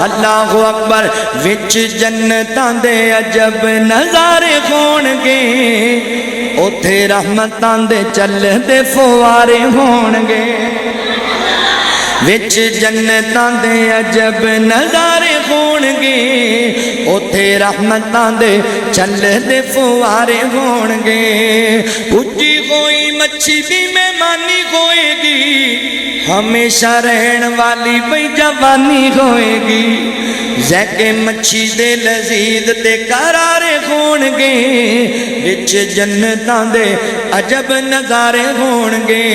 اللہ اکبر وچ جنتاں دے عجب نظارے ہون گے اوتھے رحمتاں دے چلدے فوارے ہون گے وچ جنتاں دے عجب نظارے ہون گے اوتھے رحمتاں دے چلدے فوارے ہون گے اٹھی کوئی مچھی بھی مہمانی ہوئے گی ہمیشہ رہن والی بھئی جوانی ہوئے گی زیکے مچھی دے لذیذ تے قرارے ہون گے وچ جنتاں دے عجب نظارے ہون گے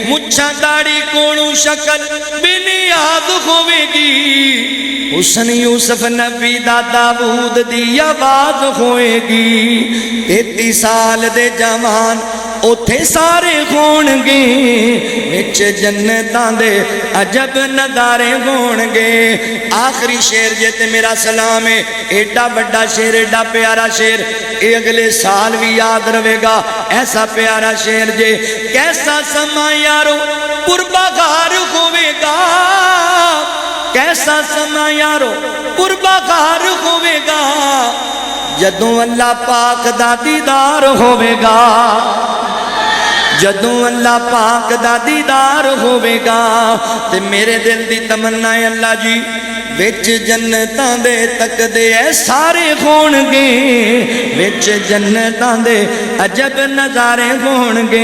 مچھاں داڑھی کونوں شکل بھی نیاز ہوئے گی حسن یوسف نبی دا داؤد دی آواز ہوئے گی 33 سال دے جوان اوتھے سارے ہون گے وچ جنتاں دے عجب نظارے ہون گے آخری شعر جے تے میرا سلام ہے ایڈا بڑا شعر ایڈا پیارا شعر اے اگلے سال بھی یاد رہے گا ایسا پیارا شعر جے کیسا سما یارو پربہار ہوئے گا کیسا سما یارو پربہار ہوئے گا جدوں اللہ پاک دا دیدار ہوئے گا جدوں اللہ پاک دا دیدار ہوئے گا تے میرے دل دی تمنا ہے اللہ جی وچ جنتاں دے تک دے اے سارے ہون گے وچ جنتاں دے عجب نظارے ہون گے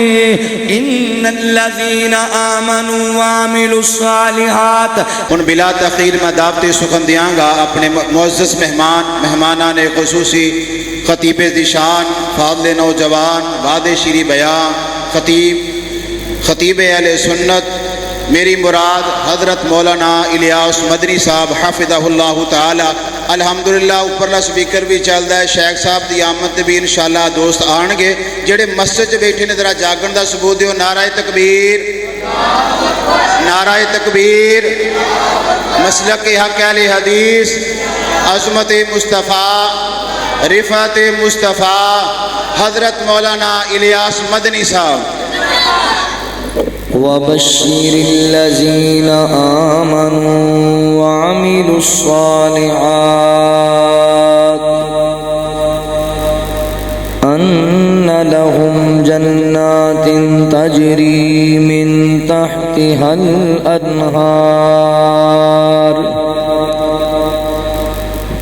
ان الذین آمنوا وعملوا الصالحات ان بلا تاخیر میں دعوت سخن دیاں گا اپنے معزز مہمانان خصوصی خطیب ذیشان فاضل نوجوان وعد شیری بیان خطیب اہل سنت میری مراد حضرت مولانا الیاس مدنی صاحب حافظہ اللہ تعالی الحمدللہ اوپرلا سپیکر بھی چلدا ہے شیخ صاحب دی آمد تے بھی انشاءاللہ دوست آن گے جڑے مسجد چ بیٹھے نے ذرا جاگن دا ثبوت دیو نعرہ تکبیر نعرہ تکبیر مسلک حق اہل حدیث عظمت مصطفیٰ رفعت مصطفیٰ حضرت مولانا الیاس مدنی صاحب وبشر الذين آمنوا وعملوا الصالحات أن لهم جنات تجري من تحتها الأنهار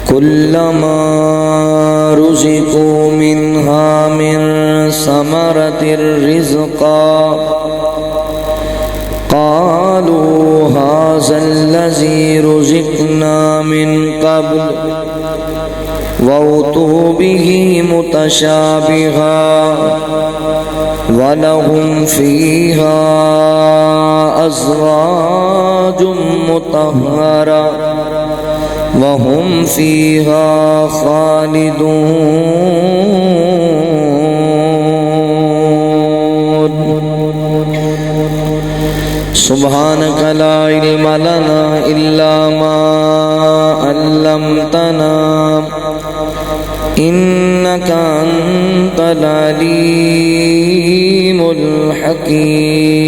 كلما رزقوا منها من ثمرة رزقا قالوا هذا الذي رزقنا من قبل وأتوا به متشابها ولهم فيها أزواج مطهرة وهم فيها خالدون سبحانك لا علم لنا إلا ما علمتنا إنك أنت العليم الحكيم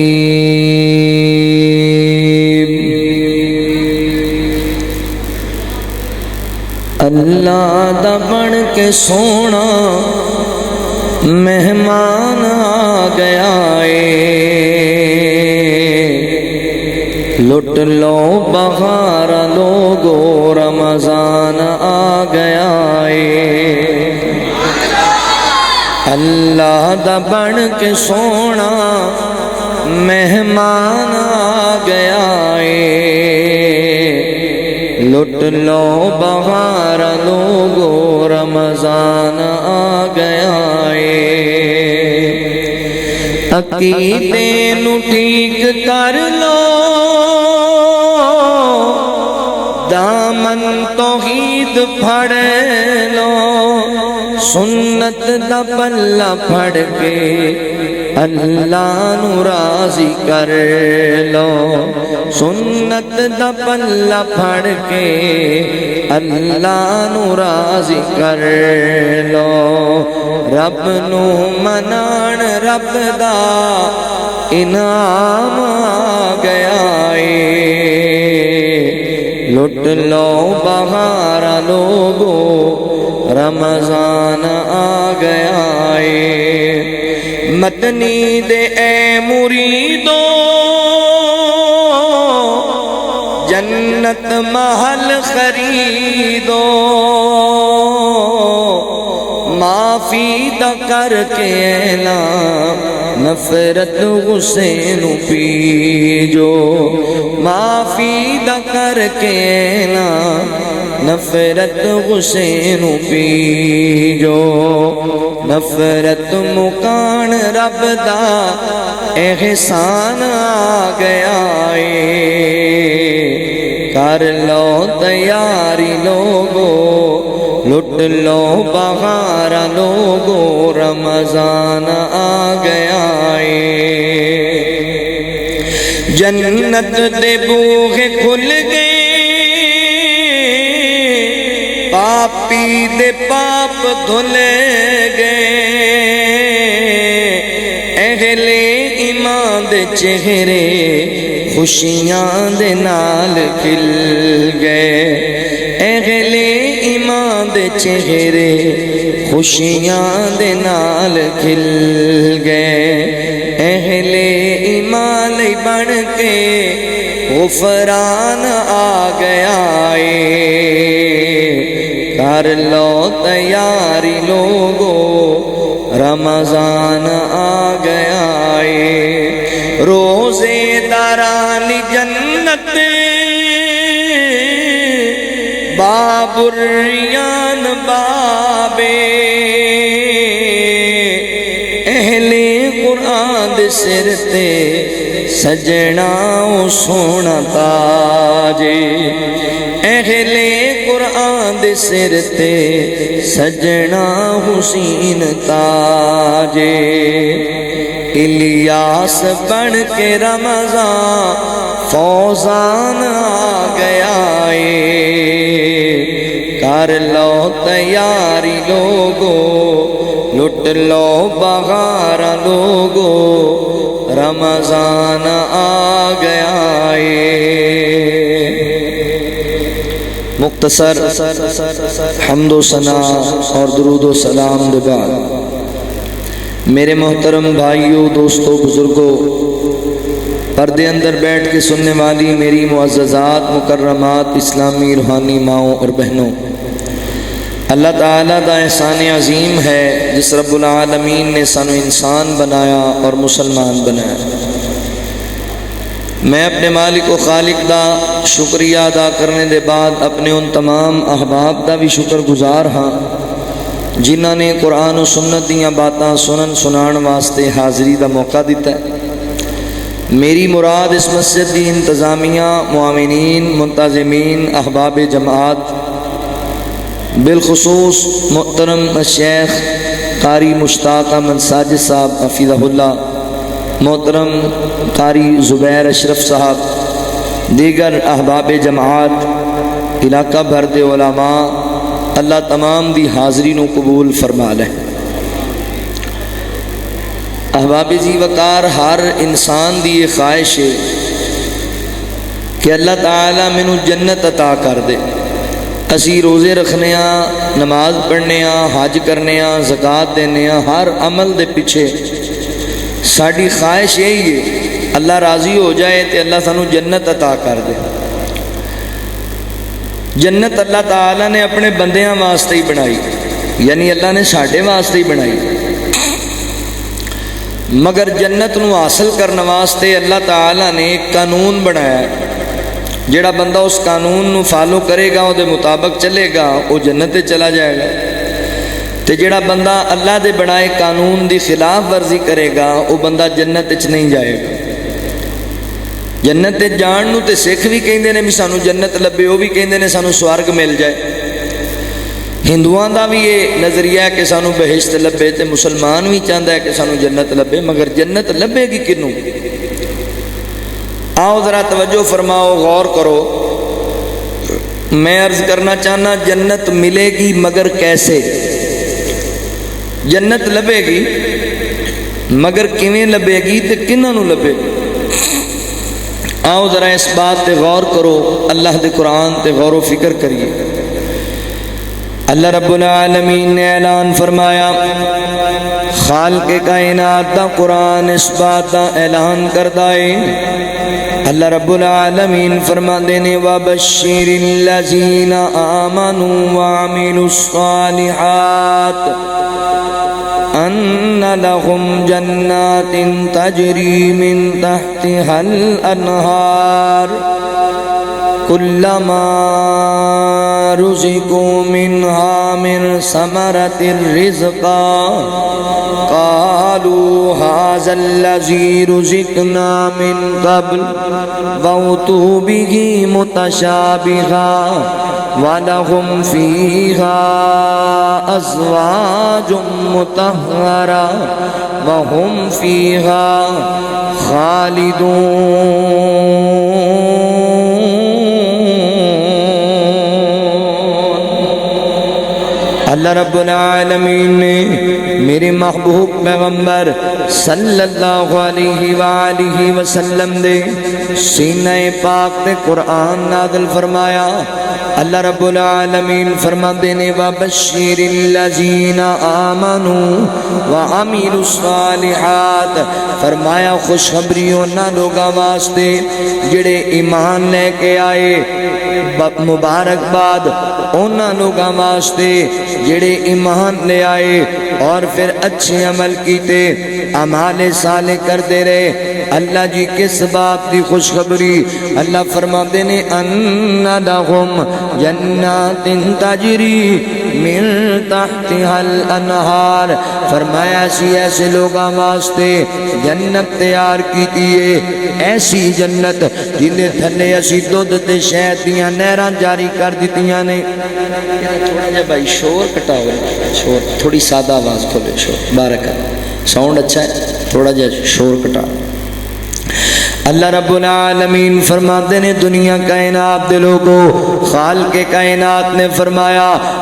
اللہ دا بن کے سونا مہمان آ گیا لٹ لو بہار لوگو رمضان آ گیا اللہ دا بن کے سونا مہمان آ گیا لٹ لو بہار لوگو رمضان آ گیا عقیدے نو ٹھیک کر لو دامن توحید پھڑ لو سنت دا پلہ پھڑ کے اللہ نو راضی کر لو سنت دا پلہ پھڑ کے اللہ نو راضی کر لو رب نو منان رب دا انعام آ گیا لٹ لو بہار لوگو رمضان آ گیا ہے مدنی دے اے مریدو جنت محل خریدو معافی دا کر کے اعلان نفرت غصے نو پیجو معافی دا کر کے اعلان نفرت غصے نو پیجو نفرت مکان رب دا احسان آ گیا ہے کر لو تیاری لوگو لٹ لو بہار لوگو رمضان آ گیا ہے جنت دے بوہے کھل گئے پاپی دے پاپ دھلے گئے اہل ایمان دے چہرے خوشیاں دے نال کھل گئے اہل ایمان دے چہرے خوشیاں دے نال کھل گئے اہل ایمان بن کے غفران آ گیا ہے کر لو تیاری لوگو رمضان آ گیا ہے روزے داران جنت بابریان بابے اہل قرآن دے سر تے سجنا سونا تاجے اہل قرآن دے سر تے سجنا حسین تاجے الیاس بن کے رمضان فوزان آ گیا ہے کر لو تیاری لوگو لٹ لو بہار لوگو رمضان آ گیا ہے مختصر حمد و ثنا اور درود و سلام دے بعد میرے محترم بھائیوں دوستوں بزرگوں پردے اندر بیٹھ کے سننے والی میری معززات مکرمات اسلامی روحانی ماؤں اور بہنوں اللہ تعالیٰ دا احسان عظیم ہے جس رب العالمین نے سانو انسان بنایا اور مسلمان بنایا میں اپنے مالک و خالق دا شکریہ ادا کرنے دے بعد اپنے ان تمام احباب دا بھی شکر گزار ہاں جنہ نے قرآن و سنت دیاں باتاں سنن سنان واسطے حاضری دا موقع دیتا ہے میری مراد اس مسجد دی انتظامیہ معاونین منتظمین احباب جماعت بالخصوص محترم الشیخ قاری مشتاق احمد ساجد صاحب حفظہ اللہ محترم قاری زبیر اشرف صاحب دیگر احباب جماعت علاقہ بھر دے علماء اللہ تمام دی حاضری نو قبول فرما لے احباب جی وقار ہر انسان دی یہ خواہش ہے کہ اللہ تعالیٰ مینوں جنت عطا کر دے اسی روزے رکھنے ہاں نماز پڑھنے ہاں حج کرنے ہاں زکوٰۃ دینے ہاں ہر عمل دے پیچھے ساڈی خواہش یہی ہے اللہ راضی ہو جائے تے اللہ سانو جنت عطا کر دے جنت اللہ تعالیٰ نے اپنے بندیاں واسطے ہی بنائی یعنی اللہ نے ساڈے واسطے ہی بنائی مگر جنت نو حاصل کرنے واسطے اللہ تعالیٰ نے ایک قانون بنایا ہے جڑا بندہ اس قانون نو فالو کرے گا وہ دے مطابق چلے گا وہ جنت تے چلا جائے گا تے جڑا بندہ اللہ دے بنائے قانون دی خلاف ورزی کرے گا وہ بندہ جنت وچ نہیں جائے گا جنت تے جان نو تے سکھ بھی کہندے نے بھی سانو جنت لبے وہ بھی کہندے نے سانو سورگ مل جائے ہندوؤں دا بھی یہ نظریہ ہے کہ سانو بہشت لبے تے مسلمان بھی چاہتا ہے کہ سانو جنت لبے مگر جنت لبے گی کنوں آؤ ذرا توجہ فرماؤ غور کرو میں عرض کرنا چاہنا جنت ملے گی مگر کیسے جنت لبے گی مگر کیویں لبے گی تے کنہاں نوں لبے گی آؤ ذرا اس بات تے غور کرو، اللہ دے قرآن تے غور و فکر کریے۔ اللہ رب العالمین نے اعلان فرمایا، خالق کائنات دا قرآن اس بات دا اعلان کردا ہے۔ اللہ رب العالمین فرماندے نے وَبَشِّرِ الَّذِينَ آمَنُوا وَعَمِلُوا الصَّالِحَاتِ أَنَّ لَهُمْ جَنَّاتٍ تَجْرِي مِنْ تَحْتِهَا الْأَنْهَارُ كُلَّمَا رُزِقُوا مِنْهَا مِنْ ثَمَرَةٍ رِزْقًا قَالُوا هَذَا الَّذِي رُزِقْنَا مِنْ قَبْلُ وَأُتُوا بِهِ مُتَشَابِهًا وَلَهُمْ فِيهَا أَزْوَاجٌ مُطَهَّرَةٌ وَهُمْ فِيهَا خَالِدُونَ۔ اللہ رب العالمین نے میرے محبوب پیغمبر صلی اللہ علیہ وآلہ وسلم دے سینہ پاک تے قرآن نازل فرمایا۔ اللہ رب العالمین فرماندے نے وَبَشِّرِ الَّذِينَ آمَنُوا وَعَمِلُوا الصَّالِحَاتِ، فرمایا خوشخبری انہاں لوگاں واسطے جڑے ایمان لے کے آئے، مبارکباد انہاں لوگاں واسطے جڑے ایمان لے آئے اور پھر اچھے عمل کیتے، اعمال صالح کرتے رہے۔ اللہ جی کس بات دی خوشخبری؟ اللہ فرماتے نے ان لہم جنات تجری من تحتها الانہار، فرمایا ایسی ایسے لوگاں واسطے جنت تیار کیتی ہے، ایسی جنت جنہیں تھلے اسی دودھ تے شہد دیاں نہراں جاری کر دیتیاں نے۔ تھوڑا جا بھائی شور کٹاؤ، شور تھوڑی سادہ آواز کھولے، شور بارک ساؤنڈ اچھا ہے، تھوڑا جا شور کٹاؤ۔ اللہ رب العالمین فرماتے نے دنیا کائنات دے لوگو، خالق کائنات نے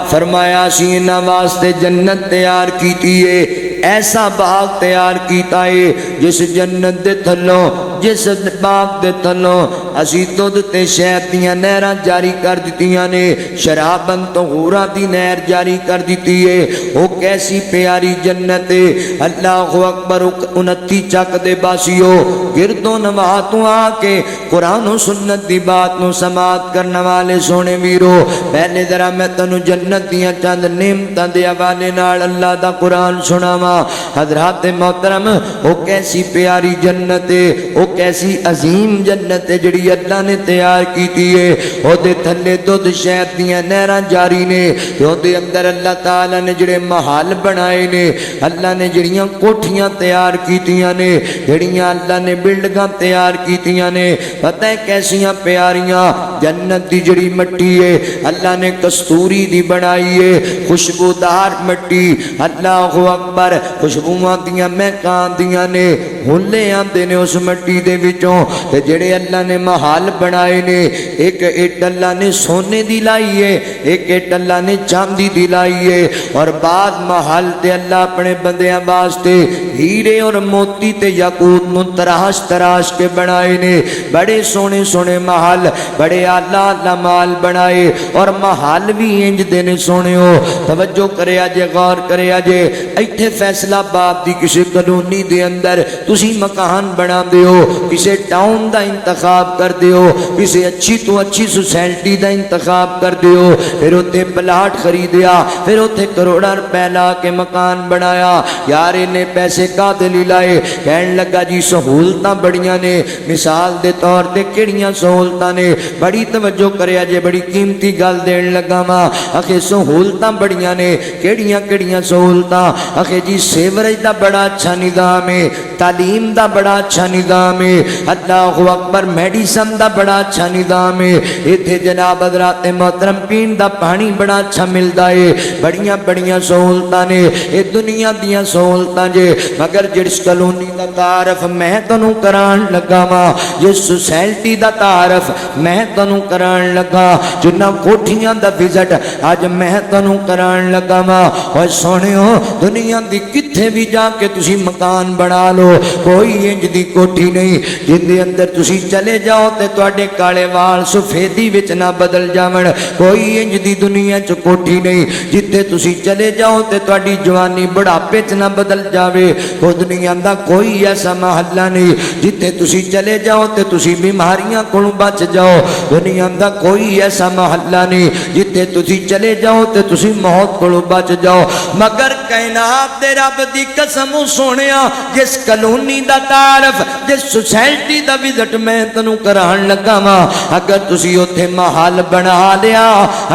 فرمایا سینہ واسطے جنت تیار کیتی ہے، ایسا باغ تیار کیتا ہے جس جنت دے تھلوں، جس باغ دے تھلوں اسی دودھ تے شہد دیاں نہراں جاری کر دیتیاں نے، شرابن طہورا دی نہر جاری کر دیتی ہے۔ وہ کیسی پیاری جنت ہے۔ اللہ اکبر۔ 29 چک دے باسیو گردوں نواتوں آ کے قرآن و سنت دی بات نو سماعت کرنے والے سونے ویرو، پہلے ذرا میں تنو جنت دیاں چند نعمتاں دے حوالے نال اللہ دا قرآن سناواں۔ حضرات محترم، وہ کیسی پیاری جنت ہے، وہ کیسی عظیم جنت ہے جڑی اللہ نے تیار کیتی ہے۔ او دے تھلے دودھ شہد دیاں نہراں جاری نے، او دے اندر اللہ تعالیٰ نے جڑے محل بنائے نے، اللہ نے جڑیاں کوٹھیاں تیار کیتیاں نے، جڑیاں اللہ نے بلڈنگاں تیار کیتیاں نے، پتہ ہے کیسیاں پیاریاں جنت دی جڑی مٹی ہے اللہ نے کستوری دی بنائی ہے، خوشبودار مٹی۔ اللہ اکبر۔ خوشبوواں دیاں مہکاں دیاں نے، ہلے آندے نے اس مٹی دے وچوں، تے جڑے اللہ نے محل بنائے نے، ایک اٹ اللہ نے سونے دی لائی ہے، ایک اٹ اللہ نے چاندی دی لائی ہے، اور بعد محل تے اللہ اپنے بندیاں واسطے ہیرے اور موتی تے یاقوت نو تراش تراش کے بنائے نے۔ بڑے سونے سونے محل، بڑے اعلیٰ اعلیٰ محل بنائے، اور محل بھی انج دینے سونے ہو۔ توجہ کرے آجے، غور کرے آجے، ایتھے فیصلہ باب دی کسی کلونی دے اندر تسی مکان بنا دیو، کسی ٹاؤن دا انتخاب کر دیو، کسی اچھی تو اچھی سوسائٹی دا انتخاب کر دیو، پھر ہوتے پلاٹ خریدیا، پھر ہوتے کروڑا روپے لا کے مکان بنایا۔ یار انہیں پیسے کا دلی لائے، کہن لگا جی سہولتاں بڑیاں نے۔ مثال دے طور تے کیڑیاں سہولتاں نے؟ بڑی توجہ کریا جے، بڑی قیمتی گل دین لگا ماں۔ اکھے سہولتاں بڑیاں نے، کیڑیاں سہولتاں؟ اکھے جی سیورج دا بڑا اچھا نظام ہے، تعلیم دا بڑا اچھا نظام ہے، اللہ اکبر، میڈیسن دا بڑا اچھا نظام ہے، ایتھے جناب حضرات محترم پین دا پانی بڑا اچھا ملدا ہے، بڑیاں بڑیاں سہولتاں نے۔ اے دنیا دیاں سہولتاں جے، مگر جس کلونی دا تعارف میں تانوں کران لگا وا، جس سوسائٹی دا تعارف میں تانوں کران لگا، جنہاں کوٹھیاں دا وزٹ اج میں تانوں کران لگا وا۔ اوے سونیو، دنیا دی جتھے بھی جا کے تسی مکان بنا لو کوئی انج دی کوٹھی نہیں جن دے اندر تسی چلے جاؤ تے تواڈے کالے وال سفیدی وچ نہ بدل جاون کوئی انج دی دنیا چ کوٹھی نہیں جتھے تسی چلے جاؤ تے تواڈی جوانی بڑھاپے چ نہ بدل جاوے او دنیا دا کوئی ایسا محلہ نہیں جتھے تسی چلے جاؤ تے تسی بیماریاں کولوں بچ جاؤ دنیا دا کوئی ایسا محلہ نہیں جتھے تسی چلے جاؤ تے تسی موت کولوں بچ جاؤ مگر کائنات دے رب دی قسم سونیا جس کالونی دا تعارف جس سوسائٹی دا وزٹ میں تنوں کران لگا وا اگر تسی اوتھے محل بنا لیا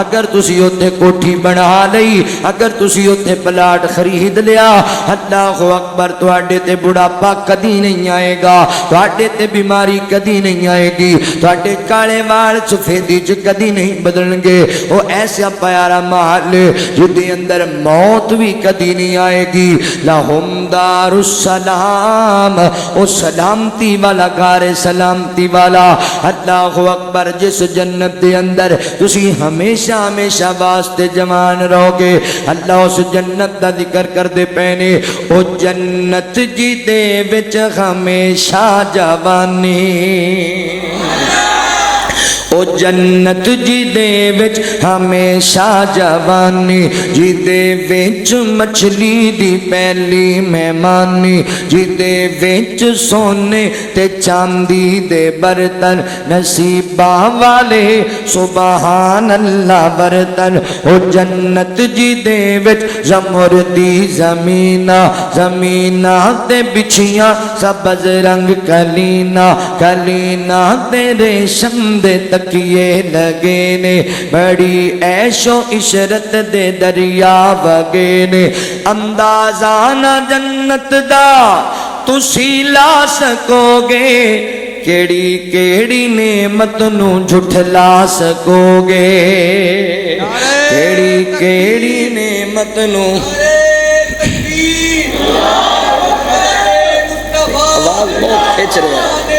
اگر تسی اوتھے کوٹھی بنا لئی اگر تسی اوتھے پلاٹ خرید لیا اللہ اکبر تواڈے تے بڑھاپا کدی نہیں آئے گا تواڈے تے بیماری کدی نہیں آئے گی تواڈے کالے وال سفیدی چ کدی نہیں بدلن گے او ایسا پیارا محل جس دے اندر موت بھی کدی نہیں آئے گی لہم دار السلام او سلامتی والا گھر سلامتی والا اللہ اکبر جس جنت دے اندر تسی ہمیشہ ہمیشہ واسطے جوان رہو گے اللہ اس جنت دا ذکر کر دے پینے او جنت جی دے وچ ہمیشہ جوانی او جنت جی دے وچ ہمیشہ جوانی جی دے وچ مچھلی دی پہلی مہمانی جی دے وچ سونے تے چاندی دے برتن نصیباں والے سبحان اللہ برتن او جنت جی دے وچ زمردی زمینہ زمینہ تے بچھیاں سبز رنگ کلینا کلینا تے ریشم دے تکیے لگے نے بڑی عیش و عشرت دے دریا وگے نے اندازہ نہ جنت دا تسی لا سکو گے کیڑی کیڑی نعمت نو جھٹلا سکو گے کیڑی کیڑی نعمت نو آواز بہت کھچ رہا ہے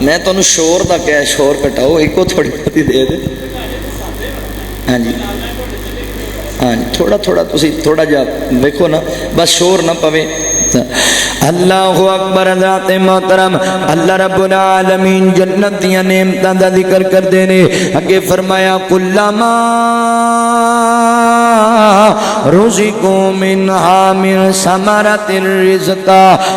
میں تو انہوں شور دا کیا شور کٹاؤ ایک کو تھوڑی پتی دے دے ہاں جی ہاں جی تھوڑا تھوڑا تسی تھوڑا جا دیکھو نا بس شور نہ پوے اللہ اکبر ذات محترم اللہ رب العالمین جنت دیا نعمتاں دا ذکر کر دینے اگے فرمایا کلما رزقو منہا من ثمرۃ الرزق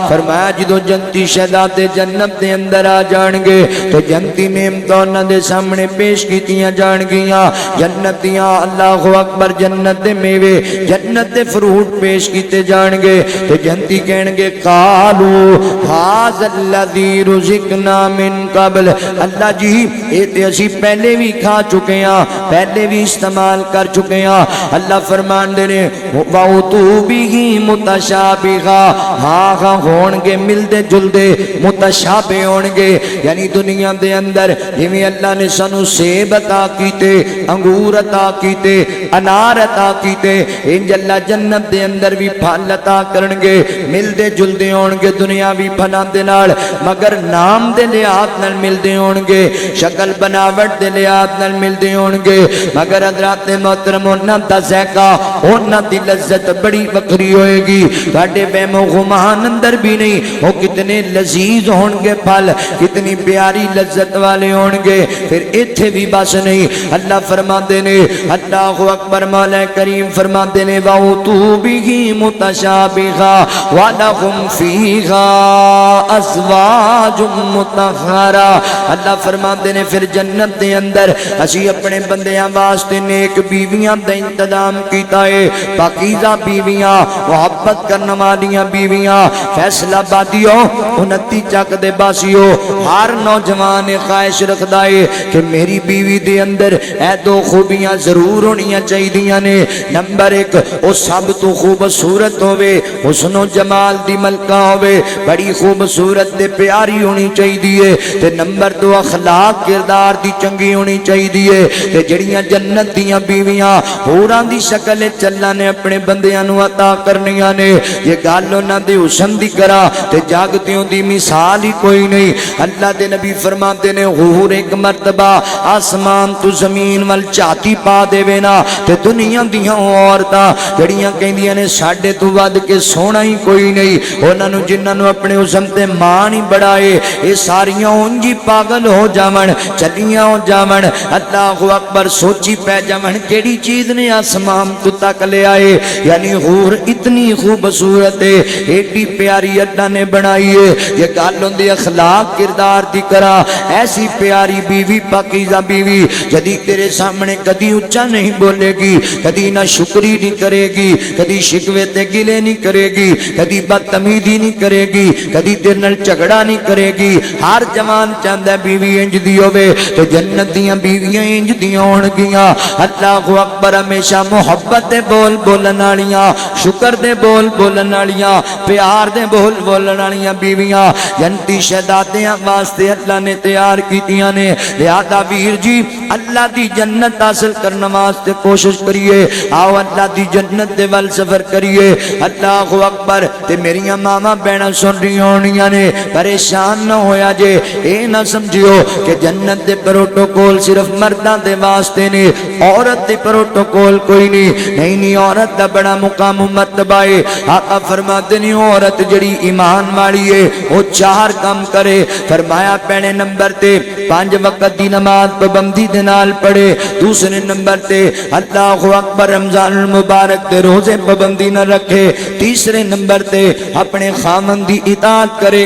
فرمایا جدو جنتی شہدات جنت دے اندر آ جان گے تو جنتی نعمتاں انہاں دے سامنے پیش کیتیاں جان گیاں جنتیاں اللہ اکبر جنت دے میوے جنت دے فروٹ پیش کیتے جان گے تو جنتی کہن گے قالو ھذا الذی رزقنا من قبل اللہ جی اے تے اسی پہلے بھی کھا چکے ہیں پہلے بھی استعمال کر چکے ہیں اللہ فرمان دے نے وَأُتُوا بِهِ مُتَشَابِهًا ہاں ہون گے ملدے جلدے متشابہ ہون گے یعنی دنیا دے اندر جویں اللہ نے سانو سیب عطا کیتے انگور عطا کیتے انار عطا کیتے انج اللہ جنت دے اندر بھی پھل عطا کرن گے ملدے جلدے ہون گے دنیاوی پھلاں دے نال مگر نام دے لحاظ نال ملدے ہون گے شکل بناوٹ دے لحاظ نال ملدے ہون گے مگر حضرات محترم انہاں دا ذائقہ انہاں دی لذت بڑی وکری ہوئے گی تواڈے وہم و گمان اندر بھی نہیں وہ کتنے لذیذ ہون گے پھل کتنی پیاری لذت والے ہون گے پھر ایتھے بھی بس نہیں اللہ فرماندے نے اللہ اکبر مولا کریم فرماندے نے وَأُتُوا بِهِ مُتَشَابِهًا وَلَهُمْ فِيهَا أَزْوَاجٌ مُطَهَّرَةٌ اللہ فرماندے نے پھر جنت دے اندر اسی اپنے بندیاں واسطے نیک بیویاں دا انتظام کیتا ہے پاکیزہ بیویاں محبت کرنے والیاں بیویاں فیصلہ بادیوں 29 چک دے باسیوں ہر نوجوان خواہش رکھدا ہے کہ میری بیوی دے اندر اے دو خوبیاں ضرور ہونیاں چاہیدیاں نے نمبر 1 او سب تو خوبصورت ہوے حسن و جمال دی ملکہ ہوے بڑی خوبصورت تے پیاری ہونی چاہیے تے نمبر 2 اخلاق کردار دی چنگی ہونی چاہیے تے جڑیاں جنت دیاں بیویاں ہوراں دی شکل اللہ نے اپنے بندیاں نو عطا کرنیاں نے یہ گل انہاں دے حسن دی کرا تے جاگتیوں دی مثال ہی کوئی نہیں اللہ دے نبی فرماتے نے حور ایک مرتبہ آسمان تو زمین وال چاتی پا دے نا تے دنیا دیاں عورتاں جڑیاں کہندیاں نے ساڈے تو ود کے سونا ہی کوئی نہیں انہاں نو جنہاں نو اپنے حسن تے مان ہی بڑھائے اے ساریاں اونجی پاگل ہو جاون چلیاں ہو جاون اللہ اکبر سوچی پہ جاون کیڑی چیز نے آسمان تو تک لے آئے یعنی حور اتنی خوبصورت ہے ایڈی پیاری اللہ نے بنائی ہے یہ گل ہوندی اخلاق کردار دی کرا ایسی پیاری بیوی پاکیزہ بیوی جدی تیرے سامنے کدی اچھا نہیں بولے گی کدی نہ شکری نہیں کرے گی کدی شکوے تے گلے نہیں کرے گی کدی بدتمیزی نہیں کرے گی کدی تیرے نال جھگڑا نہیں کرے گی ہر جوان چاہندا ہے بیوی انج دی ہوے تے جنت دیاں بیویاں انج دیاں ہون گیاں اللہ اکبر ہمیشہ محبت دے بول بولن والیاں شکر دے بول بولن والیاں پیار دے بول بولن والیاں بیویاں جنتی شہزادیاں واسطے اللہ نے تیار کیتیاں نے لہذا ویر جی اللہ دی جنت حاصل کرنے واسطے کوشش کریے آؤ اللہ دی جنت دے ول سفر کریے اللہ اکبر تے میریاں ماما بہناں سن رہی ہونیاں نے پریشان نہ ہویا جے اے نہ سمجھیو کہ جنت دے پروٹوکول صرف مرداں دے واسطے نے عورت دے پروٹوکول کوئی نہیں عورت دا بڑا مقام و مرتبہ ہے آقا فرماتے نہیں عورت جڑی ایمان والی ہے وہ 4 کام کرے فرمایا پہلے نمبر تے 5 وقت دی نماز پابندی دے نال پڑھے دوسرے نمبر تے اللہ اکبر رمضان المبارک تے روزے پابندی نہ رکھے تیسرے نمبر تے اپنے خامن دی اطاعت کرے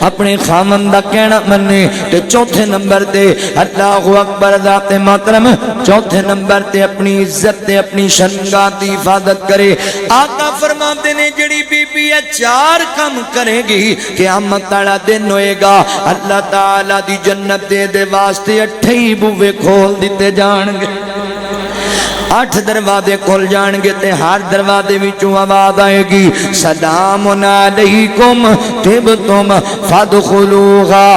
اپنے خامن دا کہنا مننے تے چوتھے نمبر تے اللہ اکبر ذات محترم چوتھے نمبر تے اپنی عزت تے اپنی شرمگاہ دی حفاظت کرے آقا فرماتے نے جڑی بی بی 4 کام کرے گی قیامت والا دن ہوئے گا اللہ تعالی دی جنت دے واسطے 8 ہی بوے کھول دیتے جان گے 8 دروازے کھل جان گے تے ہر دروازے وچوں آواز آئے گی سلام علیکم طبتم فادخلوها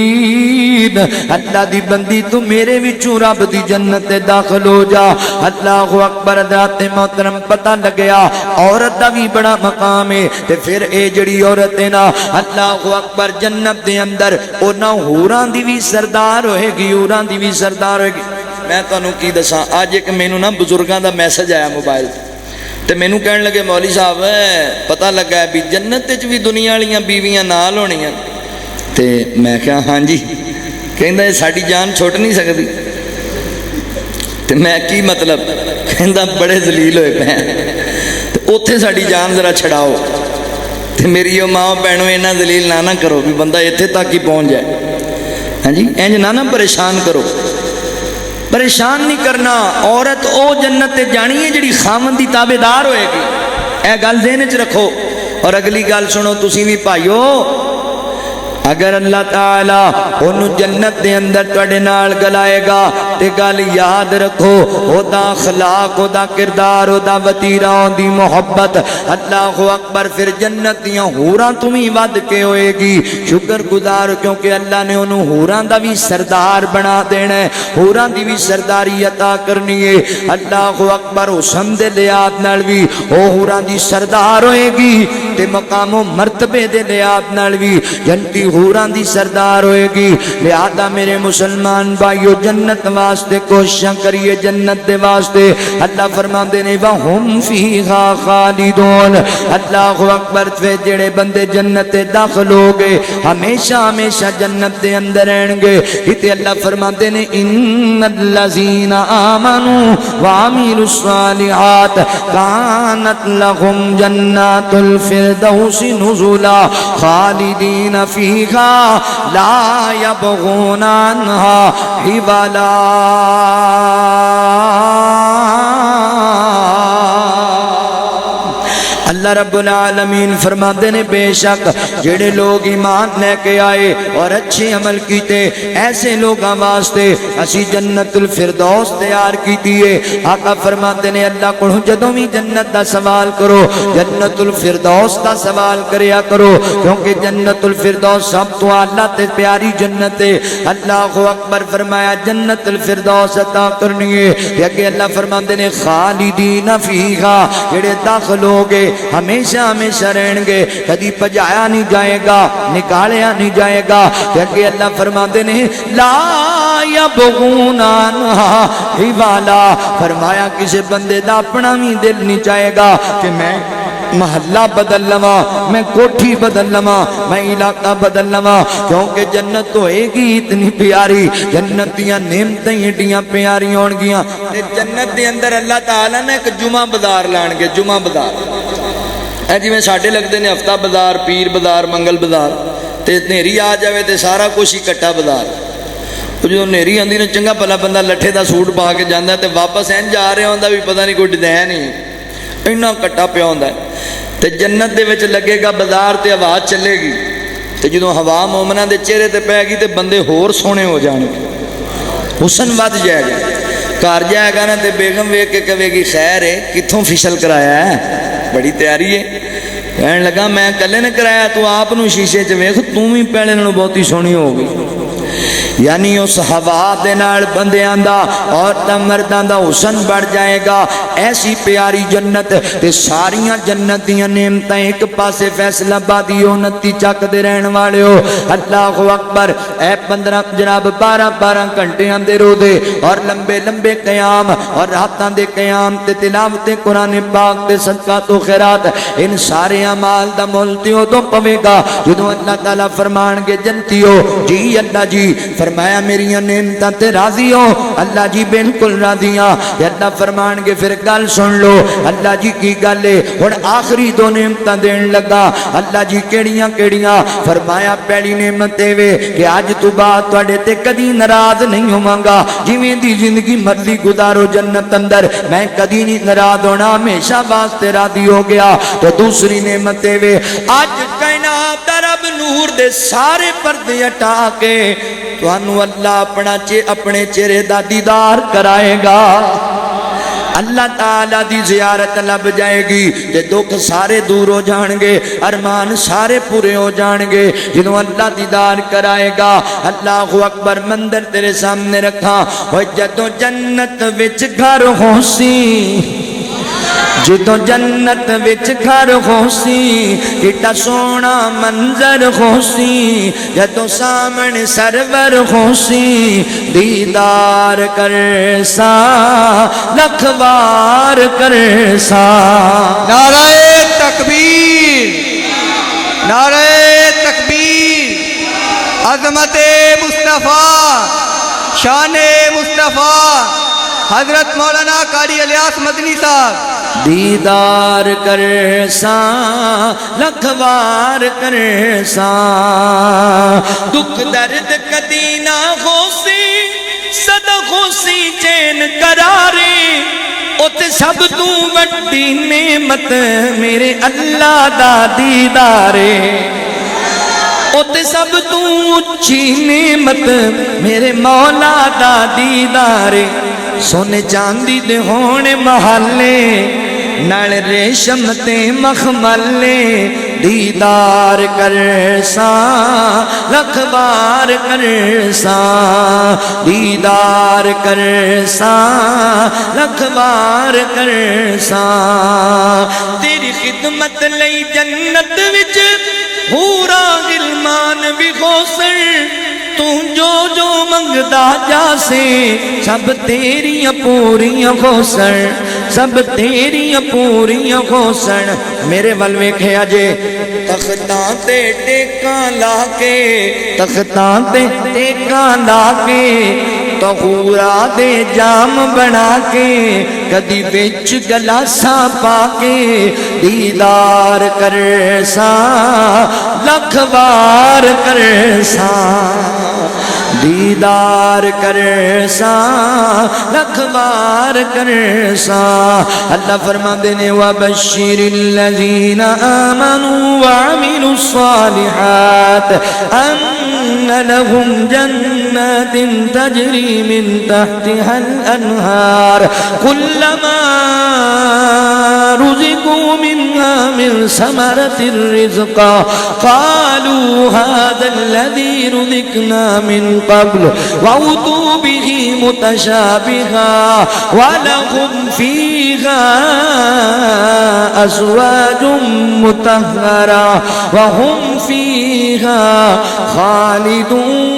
خالدین اللہ دی بندی تو میرے وچوں رب دی جنت داخل ہو جا اللہ اکبر ذات محترم پتہ لگیا عورت دا بھی بڑا مقام ہے تے پھر اے جڑی عورت ہے نا اللہ اکبر جنت دے اندر انہاں حوراں دی بھی سردار ہوئے گی حوراں دی بھی سردار ہوئے گی میں تانوں کی دساں اج ایک مینوں نا بزرگاں دا میسج آیا موبائل تے مینوں کہن لگے مولوی صاحب پتہ لگا ہے بھی جنت وچ بھی دنیا والیاں بیویاں نال ہونیاں تے میں کہا ہاں جی کہندا ساڈی جان چھوٹ نہیں سکدی تے میں کی مطلب کہندا بڑے ذلیل ہوئے پے تے اوتھے ساڈی جان ذرا چھڑاؤ تے میری او ماں بہنوں انہاں ذلیل نہ کرو بھی بندہ ایتھے تک ہی پہنچ جائے ہاں جی انج نہ پریشان کرو پریشان نہیں کرنا عورت او جنت تے جانی ہے جڑی خامن دی تابعدار ہوئے گی اے گل ذہن وچ رکھو اور اگلی گل سنو تسی بھی بھائیو اگر اللہ تعالیٰ انہوں جنت دے اندر توڑے نال گلائے گا تے گل یاد رکھو او دا اخلاق او دا کردار او دا وطیرہ او دی محبت اللہ اکبر پھر جنت دیاں حوراں تمہیں ود کے ہوئے گی شکر گزار کیونکہ اللہ نے انہوں حوراں دا بھی سردار بنا دینا ہے حوراں دی بھی سرداری عطا کرنی ہے اللہ اکبر حسن دے لیات نال بھی او حوراں دی سردار ہوئے گی تے مقام و مرتبے دے لیات نال بھی جنتی حوراں دی سردار ہوئے گی لہذا میرے مسلمان بھائیو جنت واسطے کوششاں کریے جنت دے واسطے اللہ فرماندے نے وَهُمْ فِيهَا خَالِدُونَ اللہ اکبر تے جڑے بندے جنت داخل ہو گئے ہمیشہ ہمیشہ جنت دے اندر رہیں گے تے اللہ فرماندے نے ان الذین آمنوا وعملوا الصالحات كانت لهم جنات الفردوس نزلا خالدین فیہا لا يبغون عنها حولا اللہ رب العالمین فرماتے نے بے شک جڑے لوگ ایمان لے کے آئے اور اچھے عمل کیتے ایسے لوگاں واسطے اسی جنت الفردوس تیار کیتی ہے. آقا فرماتے نے اللہ کو جدوں بھی جنت دا سوال کرو جنت الفردوس دا سوال کریا کرو کیونکہ جنت الفردوس سب تو اعلیٰ تے پیاری جنت ہے. اللہ اکبر فرمایا جنت الفردوس عطا کرنی ہے. کہ اللہ فرماتے نے خالدین فیہا جڑے داخل ہو گے ہمیشہ ہمیشہ رہیں گے کبھی پجایا نہیں جائے گا نکالیا نہیں جائے گا. کہ اللہ فرماتے نے لا یبغون عنہا حوالا فرمایا کسی بندے دا اپنا بھی دل نہیں چاہے گا کہ میں محلہ بدل لواں میں کوٹھی بدل لواں میں علاقہ بدل لواں کیونکہ جنت ہوئے گی اتنی پیاری جنت دیاں نعمتیں ایڈیاں پیاری ہون گیاں. جنت دے اندر اللہ تعالیٰ نے ایک جمعہ بازار لان گے. جمعہ بازار اے جی میں ساڈے لگتے نے ہفتہ بازار پیر بازار منگل بازار تے نیری آ جاوے تے سارا کچھ اکٹھا بازار. جو نیری آندی نے چنگا بھلا بندہ لٹھے دا سوٹ پا کے جانا تے واپس این جا رہا ہوندا بھی پتہ نہیں کوئی ڈیزائن نہیں اینا کٹا پیا ہوندا ہے. تے جنت دے وچ لگے گا بازار تے آواز چلے گی تے جدوں ہوا مومناں دے چہرے تے پے گی تے بندے ہور سونے ہو جان گے حسن ود جائے گا. گھر جائے گا نا تے بیگم ویکھ کے کہے گی خیر ہے کتھوں فیشل کرایا ہے بڑی تیاری ہے. کہن لگا میں کلے نے کرایا تو آپ نو شیشے چ ویکھ تو بھی پہلے نالوں بہتی سونی ہو گئی. یعنی اس ہوا دے نال بندیاں دا اور مرداں دا حسن بڑھ جائے گا. ایسی پیاری جنت تے ساریاں جنت دیاں نعمتاں ایک پاسے فیصلہ آبادی اونتی چک دے رہن والے ہو. اللہ اکبر اے 15 جناب 12 گھنٹیاں دے روزے اور لمبے لمبے قیام اور راتاں دے قیام تے تلاوت قرآن پاک تے صدقات و خیرات ان سارے اعمال دا مول تے اودوں پوے گا جدوں اللہ تعالیٰ فرمان گے جنتیو جی اللہ جی فرمایا میری نعمتاں تے راضی ہو. اللہ جی بالکل راضی ہاں. اللہ فرمان گے پھر گل سن لو اللہ جی کی گل ہے. ہن آخری دو نعمتاں دین لگا. اللہ جی کیڑیاں کیڑیاں فرمایا پہلی نعمت اے وے کہ اج تو بعد تواڈے تے کدی ناراض نہیں ہوواں گا جویں دی زندگی مرضی گزارو جنت اندر میں کدی نہیں ناراض ہونا ہمیشہ واسطے راضی ہو گیا. تو دوسری نعمت اے وے اج کائنات دا رب نور دے سارے پردے ہٹا کے تانوں اللہ اپنے چہرے دا دیدار کرائے گا. اللہ تعالیٰ دی زیارت لب جائے گی تے دکھ سارے دور ہو جان گے ارمان سارے پورے ہو جان گے جنہوں اللہ دیدار کرائے گا. اللہ اکبر منظر تیرے سامنے رکھا جدوں جنت وچ گھر ہوسی جدوں جنت وچ گھر ہوسی کیڈا سونا منظر ہوسی جدوں سامنے سرور ہوسی دیدار کرسا لکھ وار کرسا. نعرہ تکبیر نعرہ تکبیر عظمت مصطفیٰ شان مصطفیٰ حضرت مولانا قاری الیاس مدنی صاحب. دیدار کرسا لکھوار کرسا دکھ درد کدی نہ ہوسی صدا ہوسی چین کرارے ات سب تو وڈی نعمت میرے اللہ دا دیدارے ات سب تو اچھی نعمت میرے مولا دا دیدارے. سونے چاندی دے ہونے محلے نال ریشم تے مخملے دیدار کرسا لکھ بار کرسا دیدار کرسا لکھ بار کرسا. تیری خدمت لئی جنت وچ پورا غلمان بھی غوثر تو جو منگدا جاسے سب تیریاں پوریاں غوثر سب تیریاں پوریاں غوثر. میرے ول ویکھیا جے تختاں تے ٹیکاں لا کے تختاں تے ٹیکاں لا کے طہورا دے جام بنا کے کدی وچ گلاساں پا کے دیدار کرسا لکھ وار کرسا دیدار کرسا لکھ بار کرسا اللہ فرماتے ہیں وَبَشِّرِ الَّذِينَ آمَنُوا وَعَمِلُوا الصَّالِحَاتِ أَنَّ لَهُمْ جَنَّاتٍ تَجْرِي مِن تَحْتِهَا الْأَنْهَارُ كُلَّمَا رُزِقُوا مِنْهَا مِنْ ثَمَرَةٍ رِزْقًا قَالُوا هَذَا الَّذِي رُزِقْنَا مِنْ قَبْلُ وَأُتُوا بِهِ مُتَشَابِهًا وَلَهُمْ فِيهَا أَزْوَاجٌ مُطَهَّرَةٌ وَهُمْ فِيهَا خَالِدُونَ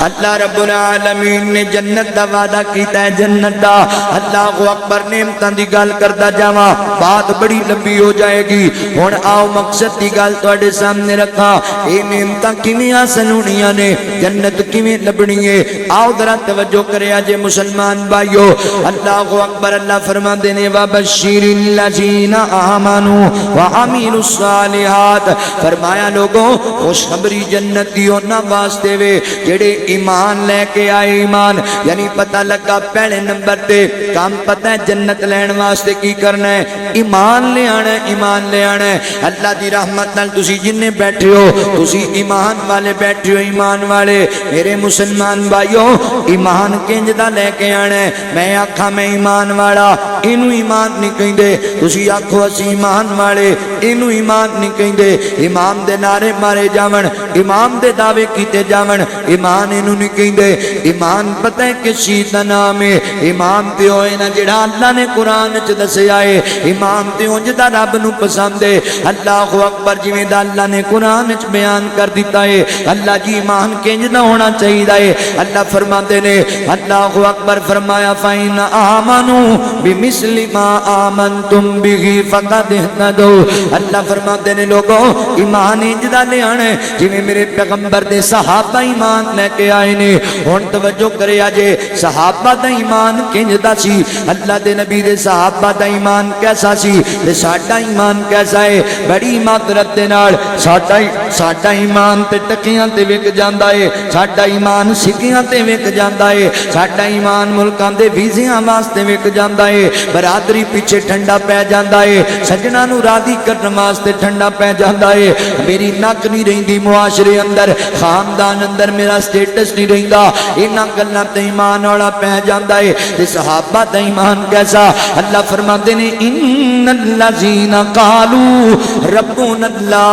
اللہ رب العالمین نے جنت دا وعدہ کیتا ہے جنت دا اللہ اکبر نعمتاں دی گل کردا جاواں بات بڑی لمبی ہو جائے گی ہن آؤ مقصد دی گل تواڈے سامنے رکھاں اے نعمتاں کیویں حاصل ہونیاں نے جنت کیویں لبنی ہے آؤ ذرا توجہ کریا جے مسلمان بھائیو اللہ اکبر اللہ فرماندے نے وبشر الذین آمنوا وعملوا الصالحات فرمایا لوگوں خوشخبری جنت دی انہاں واسطے وے جڑے ایمان لے کے آئے ایمان یعنی پتہ لگا پہلے نمبر تے کام پتہ ہے جنت لین واسطے کی کرنا ہے ایمان لے آنا ہے ایمان لے آنا ہے اللہ دی رحمت نال تسی جننے بیٹھے ہو تسی ایمان والے بیٹھے ہو ایمان والے میرے مسلمان بھائیو ایمان کنج دا لے کے آنا ہے میں آکھاں میں ایمان والا اینو ایمان نہیں کہندے تسی آکھو اسی ایمان والے اینو ایمان نہیں کہندے امام دے نعرے مارے جاون امام دے دعوے کیتے جاون ایمان اینو نہیں کہندے ایمان پتہ ہے کس چیز دا نام ہے ایمان تے ہوئے نا جڑا اللہ نے قرآن وچ دسیا ہے ایمان تے اونج دا رب نو پسند ہے اللہ اکبر جویں دا اللہ نے قرآن وچ بیان کر دیتا ہے اللہ جی ایمان کنج دا ہونا چاہیے ہے اللہ فرماتے نے اللہ اکبر فرمایا فَإِنْ آمَنُوا بِمِثْلِ مَا آمَنْتُمْ بِهِ فَقَدِ اهْتَدَوْا اللہ فرماتے نے لوگوں ایمان انج دا لے آنے جویں میرے پیغمبر دے صحابہ ایمان لے کے آئے نے ہن توجہ کرے آجے صحابہ دا ایمان کنج دا سی اللہ دے نبی دے صحابہ دا ایمان کیسا سی تے ساڈا ایمان کیسا ہے بڑی معذرت دے نال ساڈا ایمان تے ٹکیاں تے وک جاندا ہے ساڈا ایمان سکیاں تے وک جاندا ہے ساڈا ایمان ملکاں دے ویزیاں واسطے وک جاندا ہے برادری پیچھے ٹھنڈا پے جاندا ہے سجنا نو راضی کرن واسطے ٹھنڈا پے جاندا ہے میری نک نہیں رہندی معاشرے اندر خاندان اندر میرا سٹیٹس نہیں رہندا انہاں گلاں تے ایمان والا پہ جاندا ہے تے صحابہ دا ایمان کیسا اللہ فرماتے نے ان الذین قالوا ربنا اللہ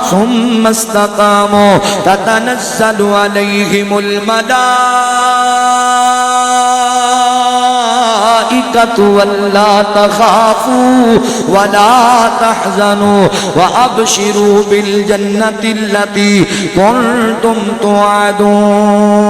ثم استقاموا تتنزل علیہم الملائکۃ ولا تخافوا ولا تحزنوا وابشروا بالجنة التي كنتم توعدون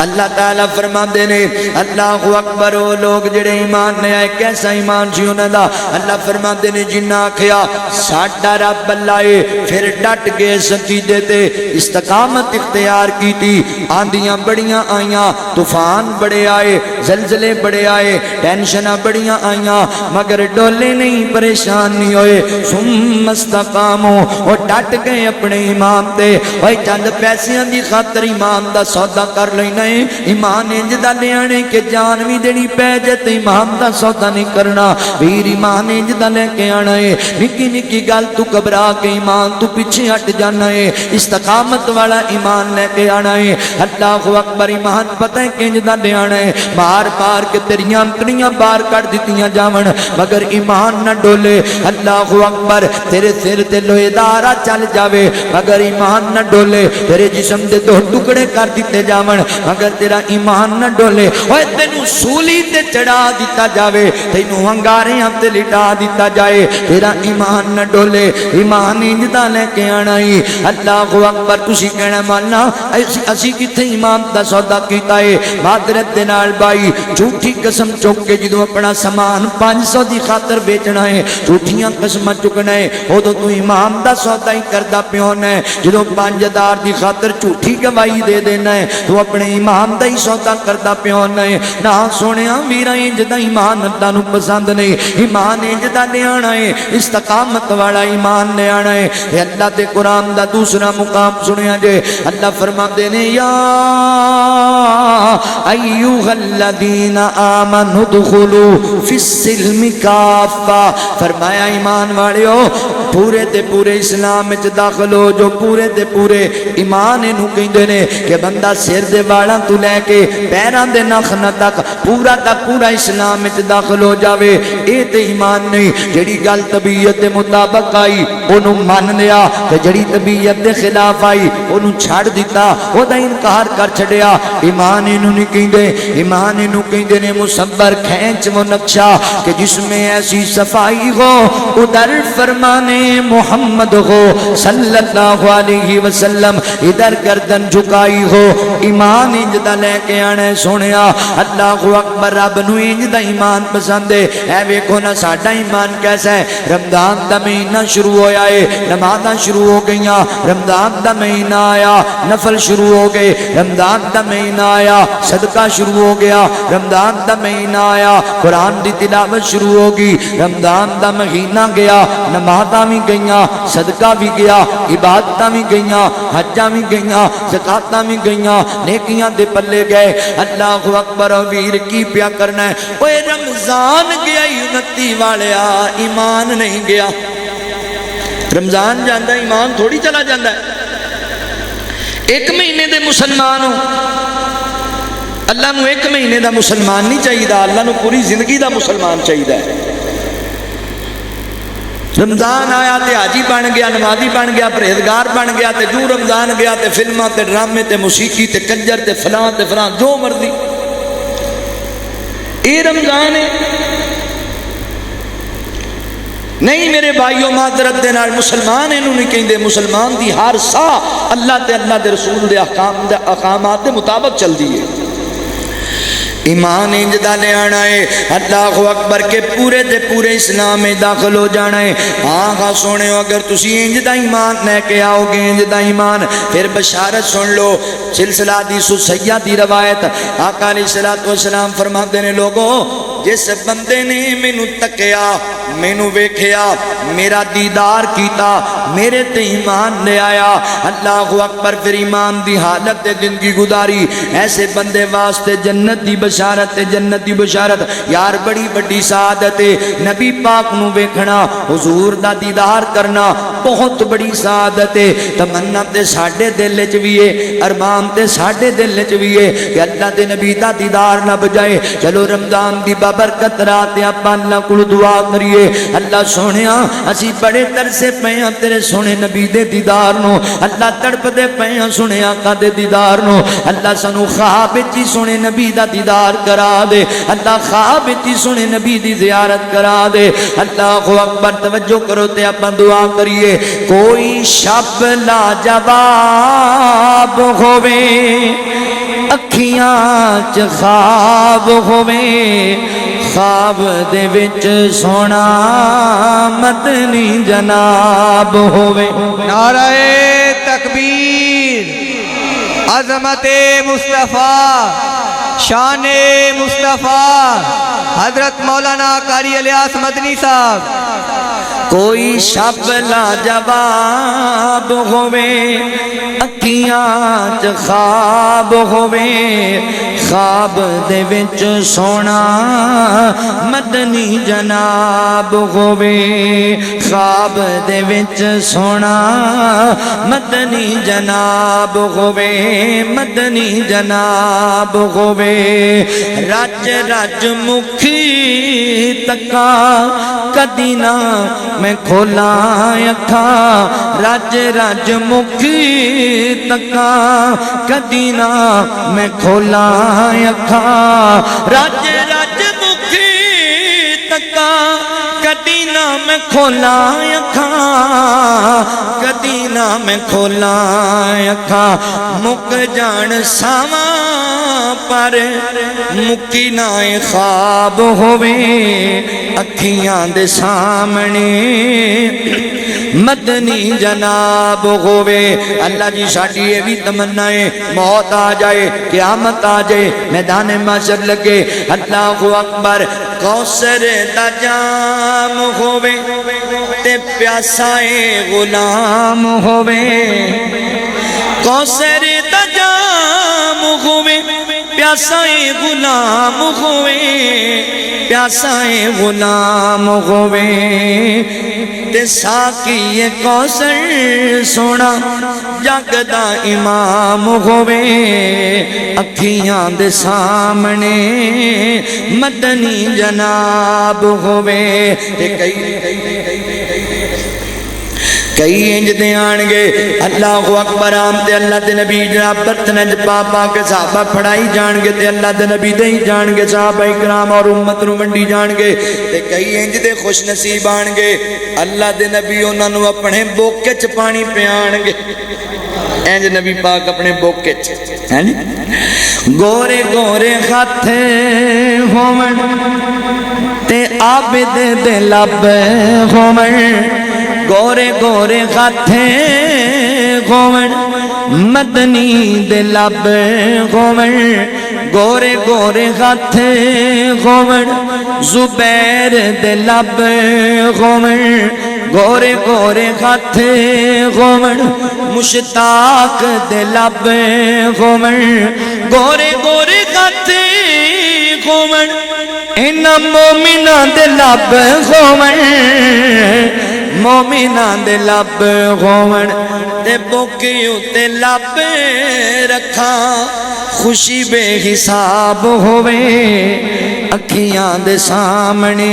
اللہ تعالیٰ فرما دینے اللہ اکبر وہ لوگ جڑے ایمان نے آئے کیسا ایمان سی انہوں دا اللہ فرما دینے جنہ آکھیا ساڈا رب اللہ ہے پھر ڈٹ گئے سکیدے تے استقامت اختیار کی تھی آندیاں بڑیاں آئیاں طوفان بڑے آئے زلزلے بڑے آئے ٹینشنہ بڑیاں آئیاں مگر ڈولے نہیں پریشان نہیں ہوئے ثم استقاموا اور ڈٹ گئے اپنے ایمان تے اور چند پیسیاں دی خاطر ایمان دا سودا کر لینا ہے ایمان انج دا لیانے کہ جان بھی دینی پہ جتے ایمان دا سودا نہیں کرنا ویر ایمان انج دا لے کے آنا ہے نکی نکی گل تو گھبرا کے ایمان تو پیچھے ہٹ جانا ہے استقامت والا ایمان لے کے آنا ہے اللہ اکبر ایمان پتہ ہے کہ انج دا لے آنا ہے بار بار کے تیریاں امکنیاں بار کٹ دیتیاں جاون مگر ایمان نہ ڈولے اللہ اکبر تیرے سر تے لوہے دارا چل جاوے مگر ایمان نہ ڈولے تیرے جسم دے دو ٹکڑے کر دیتے جاون مگر تیرا ایمان نہ ڈولے اوے تینوں سولی تے چڑھا دیتا جاوے تینوں انگاریاں تے لٹا دیتا جائے تیرا ایمان نہ ڈولے ایمان انج دا لے کے آنا ہی اللہ اکبر تسی کہنا ماننا اسی کتھے ایمان دا سودا کیتا ہے معذرت دے نال بھائی جھوٹی قسم چوک کے جدوں اپنا سامان 500 دی خاطر بیچنا ہے جھوٹیاں قسماں چکنا ہے اودوں تو ایمان دا سودا ہی کردا پیونا ہے جدوں 5000 دی خاطر جھوٹی گواہی دے دینا ہے تو اپنے ایمان ایمان دا ہی سودا کردا پیو نہیں نہ سونیا ویرا انج دا ایمان تانوں پسند نہیں ایمان انج دا لے آنا ہے استقامت والا ایمان لے آنا ہے اے اللہ دے قرآن دا دوسرا مقام سنیا جے اللہ فرماندے نے یا ایھا الذین آمنوا ادخلوا فی السلم کافہ فرمایا ایمان والیو پورے تے پورے اسلام وچ داخل ہو جو پورے تے پورے ایمان اینو کہندے نے کہ بندہ سر دے والاں تو لے کے پیراں دے نخن تک پورا دا پورا اسلام وچ داخل ہو جاوے اے تے ایمان نہیں جڑی گل طبیعت دے مطابق آئی اونوں من لیا تے جڑی طبیعت دے خلاف آئی اونوں چھڑ دتا او دا انکار کر چھڈیا ایمان اینو نہیں کہندے ایمان اینو کہندے نے مصور کھینچ وہ نقشہ کہ جس میں ایسی صفائی ہو ادھر فرمانے محمد ہو صلی اللہ علیہ وسلم ادھر گردن جھکائی ہو ایمان انج دا لے کے آنے سونیا اللہ اکبر رب نو انج دا ایمان پسند ہے اے ویکھو نا ساڈا ایمان کیسا ہے رمضان دا مہینہ شروع ہویا ہے نمازاں شروع ہو گئیاں رمضان دا مہینہ آیا نفل شروع ہو گئے رمضان دا مہینہ آیا صدقہ شروع ہو گیا رمضان دا مہینہ آیا قرآن دی تلاوت شروع ہوگی رمضان دا مہینہ گیا نمازاں بھی گئیاں صدقہ بھی گیا عبادتاں بھی گئیاں حجاں بھی گئیاں زکاتاں بھی گئیاں نیکیاں دے پلے گئے اللہ اکبر ویر کی پیا کرنا ہے اوے رمضان گیا 29 والیا ایمان نہیں گیا رمضان جاندہ ایمان تھوڑی چلا جاندہ ہے ایک مہینے دے مسلمان ہو اللہ نو ایک مہینے دا مسلمان نہیں چاہیے اللہ نو پوری زندگی دا مسلمان چاہیے رمضان آیا تے حاجی بن گیا نمازی بن گیا پرہیزگار بن گیا تے جو رمضان گیا تے فلماں تے ڈرامے تے موسیقی تے کنجر تے فلاں جو مرضی اے رمضان ہے نہیں میرے بھائیوں معذرت دے نال مسلمان اینو نہیں کہندے مسلمان دی ہر سا اللہ تے اللہ دے رسول دے احکامات دے مطابق چل دی ہے ایمان انج دا لے آنا ہے اللہ اکبر کے پورے دے پورے اسلام میں داخل ہو جانا ہے آہاں سونے ہو اگر تسی انج دا ایمان لے کے آؤ گے انج دا ایمان پھر بشارت سن لو سلسلہ حدیث سیاح دی روایت آقا علیہ السلام فرماتے ہیں لوگوں جس بندے نے مینو تکیا مینو ویکھیا میرا دیدار کیتا میرے تے ایمان لے آیا اللہ اکبر پھر ایمان دی حالت تے زندگی گزاری ایسے بندے واسطے جنت دی بشارت جنت دی بشارت یار بڑی بڑی سعادت نبی پاک نو ویکھنا حضور دا دیدار کرنا بہت بڑی سعادت ہے تمنا تے ساڈے دل وچ وی ہے ارمان تے ساڈے دل وچ وی ہے کہ اللہ دے نبی دا دیدار نہ بجائے چلو رمضان دی بابرکت رات اپاں اللہ کول دعا کریے اللہ سونیا اسی بڑے ترسے پے ہاں تیرے سونے نبی دے دیدار نو اللہ تڑپ دے پے ہاں سونے آقا دے دیدار نو اللہ سانو خواب وچ سونے نبی دا دیدار کرا دے اللہ خواب وچ سونے نبی دی زیارت کرا دے اللہ اکبر توجہ کرو تے اپاں دعا کریے کوئی شب لا جواب ہووے اکھیاں چ خواب ہووے خواب دے وچ سونا مدنی جناب ہووے نعرہ تکبیر عظمت مصطفیٰ شان مصطفیٰ حضرت مولانا قاری الیاس مدنی صاحب کوئی شب لا جواب ہووے اکھیاں چ خواب ہووے خواب دے وچ سونا مدنی جناب ہووے خواب دے وچ سونا مدنی جناب ہووے مدنی جناب ہووے رج رج مکھی تکا کدی نہ میں کھولا اکھاں رج رج مکھی تکا کدی نہ میں کھولا اکھاں رج رج مکھی تکا کدی نہ میں کھولا اکھاں کدی نہ میں کھولا اکھاں مک جان ساواں پر مکی نہ خواب ہوئے اکھیاں دے سامنے مدنی جناب ہوئے اللہ جی ساڈی یہ بھی تمنا ہے موت آ جائے قیامت آ جائے میدان محشر لگے اللہ اکبر کوثر دا جام ہوئے تے پیاسا غلام ہوئے کوثر دا جام ہوئے پیاسا غلام ہوئے پیاسا غلام ہوئے تے ساقی کوثر سونا جگ دا امام ہوئے اکھیاں دے سامنے مدنی جناب ہوئے تے کئی انج دے آنگے اللہ اکبر آم تے اللہ دے نبی جناب برتنج پاپا کے صحابہ پڑھائی جانگے تے اللہ دے نبی دے ہی جانگے صحابہ اکرام اور امت نو منڈی جانگے تے کئی انج دے خوش نصیب آنگے اللہ دے نبی انہاں نو اپنے بوکے چ پانی پیانگے انج نبی پاک اپنے بوکے چ گورے گورے ہاتھ ہومن تے عابد دے لب ہومن گورے گورے ہاتھے گومن مدنی دے لب گومن گورے گورے ہاتھے گومن زبیر دے لب گومن گورے گورے ہاتھے گومن مشتاق دے لب گومن گورے گورے ہاتھے گومن انہ مومنہ دے لب گومن مومنان دے لب گومن تے بوکیوں تے لب رکھا خوشی بے حساب ہوئے اکھیاں دے سامنے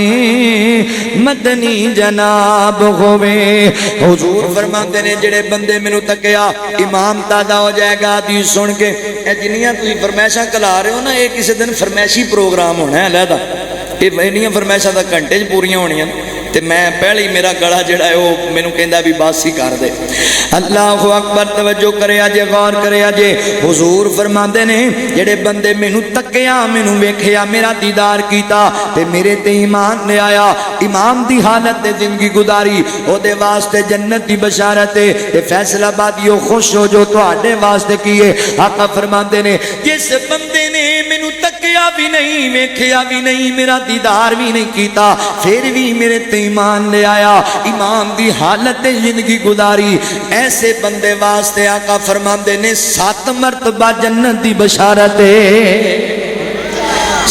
مدنی جناب ہوئے حضور فرماتے نے جڑے بندے میں نو تکیا امام تازہ ہو جائے گا حدیث سن کے اے جنیاں تھی فرمیشاں کلا رہے ہو نا ایک کسی دن فرمیشی پروگرام ہونا ہے علیحدہ یہ انیاں فرمیشاں دا گھنٹے پوریاں ہونی ہیں تے میں پہلے میرا گڑا جڑا ہے وہ میں نو کہندا بھی باسی کر دے اللہ اکبر توجہ کرے آجے غور کرے آجے حضور فرماندے نے جڑے بندے میں نو تکیا میں نو ویکھیا میرا دیدار کیتا تے میرے تے ایمان لے آیا امام دی حالت تے زندگی گزاری او دے واسطے جنت دی بشارت تے فیصلہ بادیو خوش ہو جو تواڈے واسطے کیے آقا فرماندے نے جس بندے نے میں نو تکیا بھی نہیں ویکھیا بھی نہیں میرا دیدار بھی نہیں کیتا پھر بھی میرے تے ایمان لے آیا امام دی حالت زندگی گزاری ایسے بندے واسطے آقا فرماندے نے 7 مرتبہ جنت دی بشارت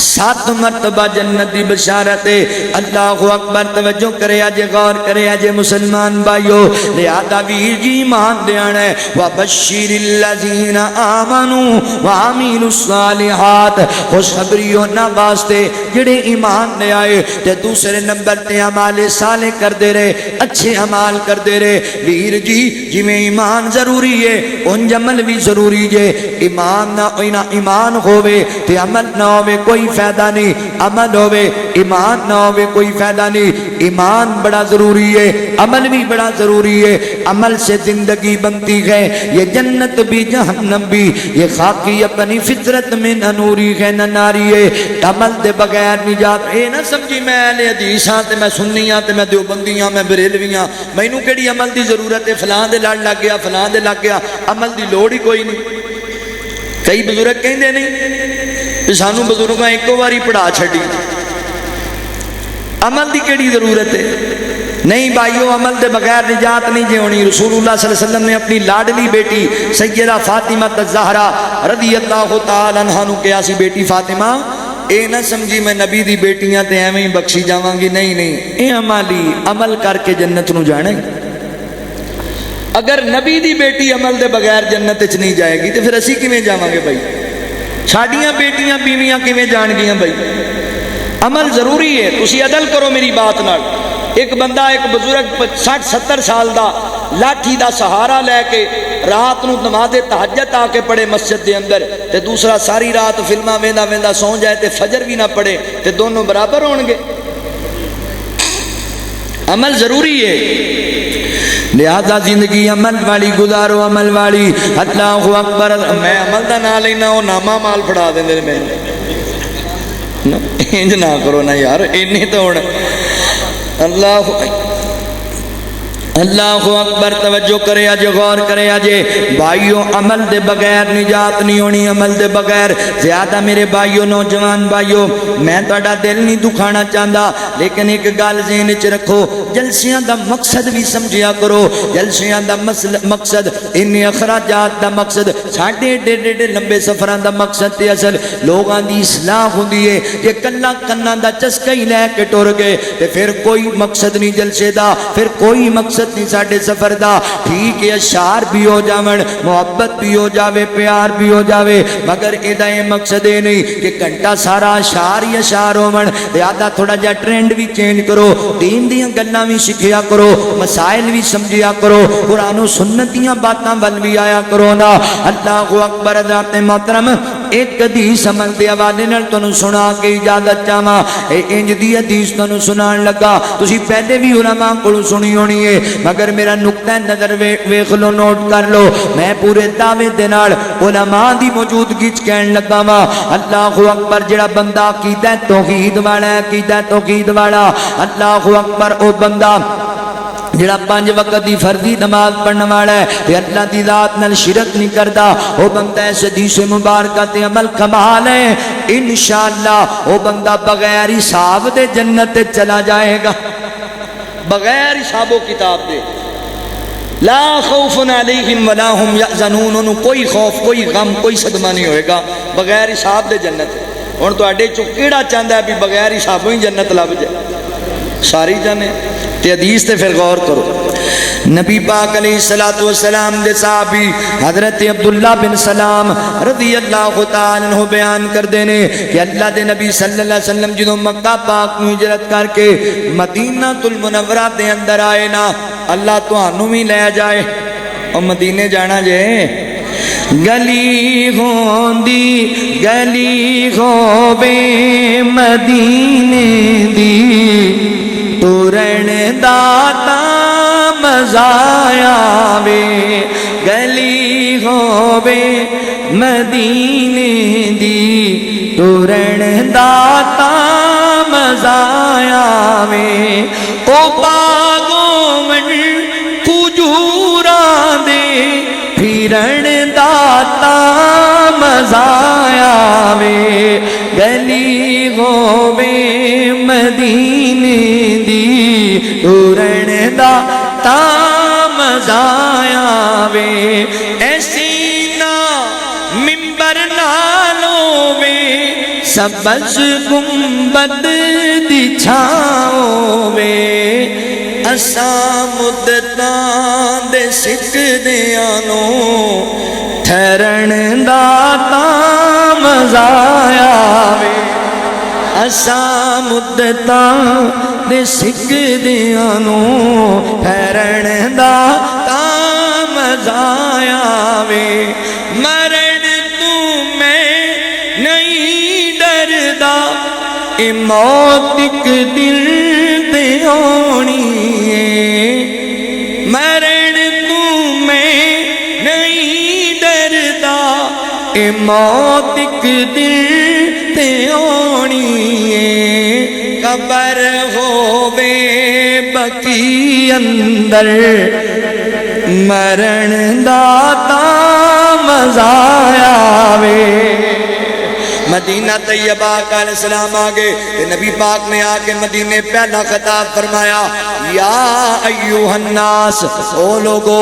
7 مرتبہ جنت دی بشارت اللہ اکبر توجہ کرے آجے غور کرے آجے مسلمان بھائیو لہذا ویر جی ایمان دیانا ہے وَبَشِّرِ الَّذِينَ آمَنُوا وَعَمِلُوا الصَّالِحَاتِ خوشخبریوں نہ واسطے جڑے ایمان لے آئے تے دوسرے نمبر تے عمال صالح کر دے رہے اچھے عمال کر دے رہے ویر جی جی میں ایمان ضروری ہے ان عمل بھی ضروری ہے ایمان ہوئے تے عمل نہ ہوئے کوئی فائدہ نہیں عمل ہوئے ایمان نہ ہوئے کوئی فائدہ نہیں ایمان بڑا ضروری ہے عمل بھی بڑا ضروری ہے عمل سے زندگی بنتی ہے یہ جنت بھی جہنم بھی یہ خاکی اپنی فطرت میں نہ نوری ہے نہ ناری ہے عمل دے بغیر نجات اے نہ سمجھی میں اہل حدیث ہاں تے میں سنی ہاں تے میں دیوبندی ہاں میں بریلوی ہاں مینوں کیڑی عمل دی ضرورت ہے فلاں دے لڑ لگ گیا فلاں دے لگ گیا عمل دی لوڑ ہی کوئی نہیں کئی بزرگ کہندے نہیں سانو بزرگاں ایکو واری پڑھا چھڑی عمل دی کیڑی ضرورت ہے نہیں بھائیو عمل دے بغیر نجات نہیں جے ہونی رسول اللہ صلی اللہ علیہ وسلم نے اپنی لاڈلی بیٹی سیدہ فاطمہ الزہرا رضی اللہ تعالی عنہا نو کہا سی بیٹی فاطمہ اے نہ سمجھی میں نبی دی بیٹیاں تے ایویں بخشی جاواں گی نہیں اے عمل کر کے جنت نو جانے اگر نبی دی بیٹی عمل دے بغیر جنت وچ نہیں جائے گی تے پھر اسی کیویں جاواں گے بھائی ساڈیاں بیٹیاں بیویاں کیویں جان گیاں بھائی عمل ضروری ہے تسی عدل کرو میری بات نال ایک بندہ ایک بزرگ 60-70 سال دا لاٹھی دا سہارا لے کے رات نو نماز تہجد آ کے پڑھے مسجد دے اندر تے دوسرا ساری رات فلماں ویندا ویندا سو جائے تے فجر بھی نہ پڑھے تے دونوں برابر ہون گے عمل ضروری ہے، لہذا زندگی عمل والی گزارو، عمل والی۔ اللہ اکبر، میں عمل دا نہ لینا، وہ نامہ مال پڑھا دیں میں، انج نہ کرو نا یار، اینی تو ہوں اللہ اکبر، توجہ کرے آجے، غور کرے آجے بھائیوں، عمل دے بغیر نجات نہیں ہونی، عمل دے بغیر۔ زیادہ میرے بھائیوں، نوجوان بھائیوں، میں تہاڈا دل نہیں دکھانا چاہتا، لیکن ایک گل ذہن وچ رکھو، جلسیاں دا مقصد بھی سمجھیا کرو۔ جلسیاں دا مقصد، ان اخراجات دا مقصد، ساڈے ڈیڑھ لمبے سفراں دا مقصد تے اصل لوگاں دی اصلاح ہوندی ہے۔ کہ کلا کناں دا چسکا ہی لے کے ٹر گئے تے پھر کوئی مقصد نہیں جلسے دا، پھر کوئی مقصد نہیں ساڈے سفر دا۔ ٹھیک ہے اشعار بھی ہو جاون، محبت بھی ہو جاوے، پیار بھی ہو جاوے، مگر ادا یہ مقصد یہ نہیں کہ گھنٹہ سارا اشعار ہی اشعار ہون۔ لہذا تھوڑا جا ٹرینڈ بھی چینج کرو، دین دیاں گلاں بھی سکھیا کرو، مسائل بھی سمجھیا کرو، قرآن و سنت دیاں باتاں ول بھی آیا کرو نا۔ اللہ اکبر۔ حضرات محترم، ایک حدیث عمل دے حوالے نال تانوں سنا کے اجازت چاہواں۔ انج دی حدیث تانوں سنان لگا، تسی پہلے بھی علماء کولوں سنی ہونی ہے، مگر میرا نقطہ نظر ویکھ لو، نوٹ کر لو۔ میں پورے دعوے دے نال علماء دی موجودگی وچ کہن لگا وا، اللہ اکبر، جڑا بندہ عقیدہ توحید والا ہے، عقیدہ توحید والا، اللہ اکبر، او بندہ جڑا 5 وقت دی فرضی نماز پڑھنے والا ہے تے اللہ دی ذات نال شرک نہیں کردا، او بندہ اس حدیث مبارکہ تے عمل کمال ہے، انشاءاللہ او بندہ بغیر حساب دے جنت تے چلا جائے گا، بغیر حساب و کتاب دے۔ لا خوف علیہم ولا هم یحزنون، انہوں کوئی خوف، کوئی غم، کوئی صدمہ نہیں ہوئے گا، بغیر حساب دے جنت۔ ہن تواڈے چوں کیڑا چاہندا ہے بھی بغیر حسابوں ہی جنت لب جائے؟ ساری جانے تے حدیث تے پھر غور کرو۔ نبی پاک علیہ السلام دے صحابی حضرت عبداللہ بن سلام رضی اللہ تعالیٰ عنہ بیان کر دینے کہ اللہ دے نبی صلی اللہ علیہ وسلم جنہوں مکہ پاک میں ہجرت کر کے مدینہ المنورہ دے اندر آئے نا، اللہ تو آنو بھی لے جائے اور مدینے جانا جائے۔ گلی ہوندی گلی ہووے مدینے دی، تورن داتا مزا آوے، گلی ہووے مدینے دی، تورن داتا مزا آوے، او باغوں من کجوراں دے پھرن داتا مزا آوے، گلی ہووے مدینے دی، تورن داتا مزا آوے، ایسی نا ممبر نالوں میں سبز گنبد دی چھاؤں میں، اساں مدتاں دے سکدیاں نوں ٹھہرن دا مزا آوے، اساں مدتاں دے سکدیاں نوں ٹھہرن دا مزا آوے، مرن تو میں نہیں ڈردا، اے موت ایک دل تے ہونی ہے، مرن تو میں نہیں ڈردا، اے موت ایک دل تے ہونی ہے، قبر ہووے بقی اندر، مرن دا مزا آوے۔ مدینہ طیبہ کا علیہ السلام آگے کہ نبی پاک نے آ کے مدینے پہلا خطاب فرمایا، یا ایوہ الناس، او لوگو،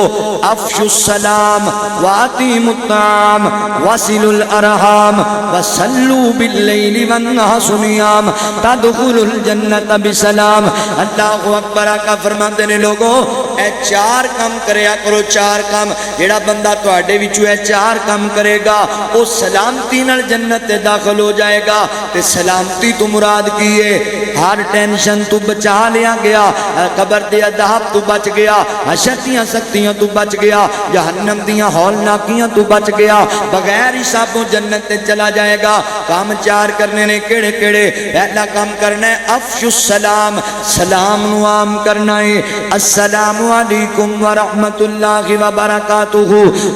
افشوا السلام واتیموا الطعام وصلوا الارحام وصلوا باللیل والنہار نیام تدخلوا الجنت بسلام۔ اللہ اکبر کا فرماتے ہیں لوگو، اے چار کام کریا کرو، چار کام جڑا بندہ تواڈے وچوں اے چار کام کرے گا او سلامتی نال جنت تے داخل ہو جائے گا۔ تے سلامتی تو مراد کی ہے؟ ہر ٹینشن تو بچا لیا گیا، قبر دے عذاب تو بچ گیا، حشر دیاں سختیاں تو بچ گیا، جہنم دیاں ہولناکیاں تو بچ گیا، بغیر حسابوں جنت تے چلا جائے گا۔ کام چار کرنے نے کیڑے کیڑے؟ پہلا کام کرنا ہے افشو السلام، سلام نو عام کرنا ہے۔ السلام علیکم ورحمت اللہ وبرکاتہ۔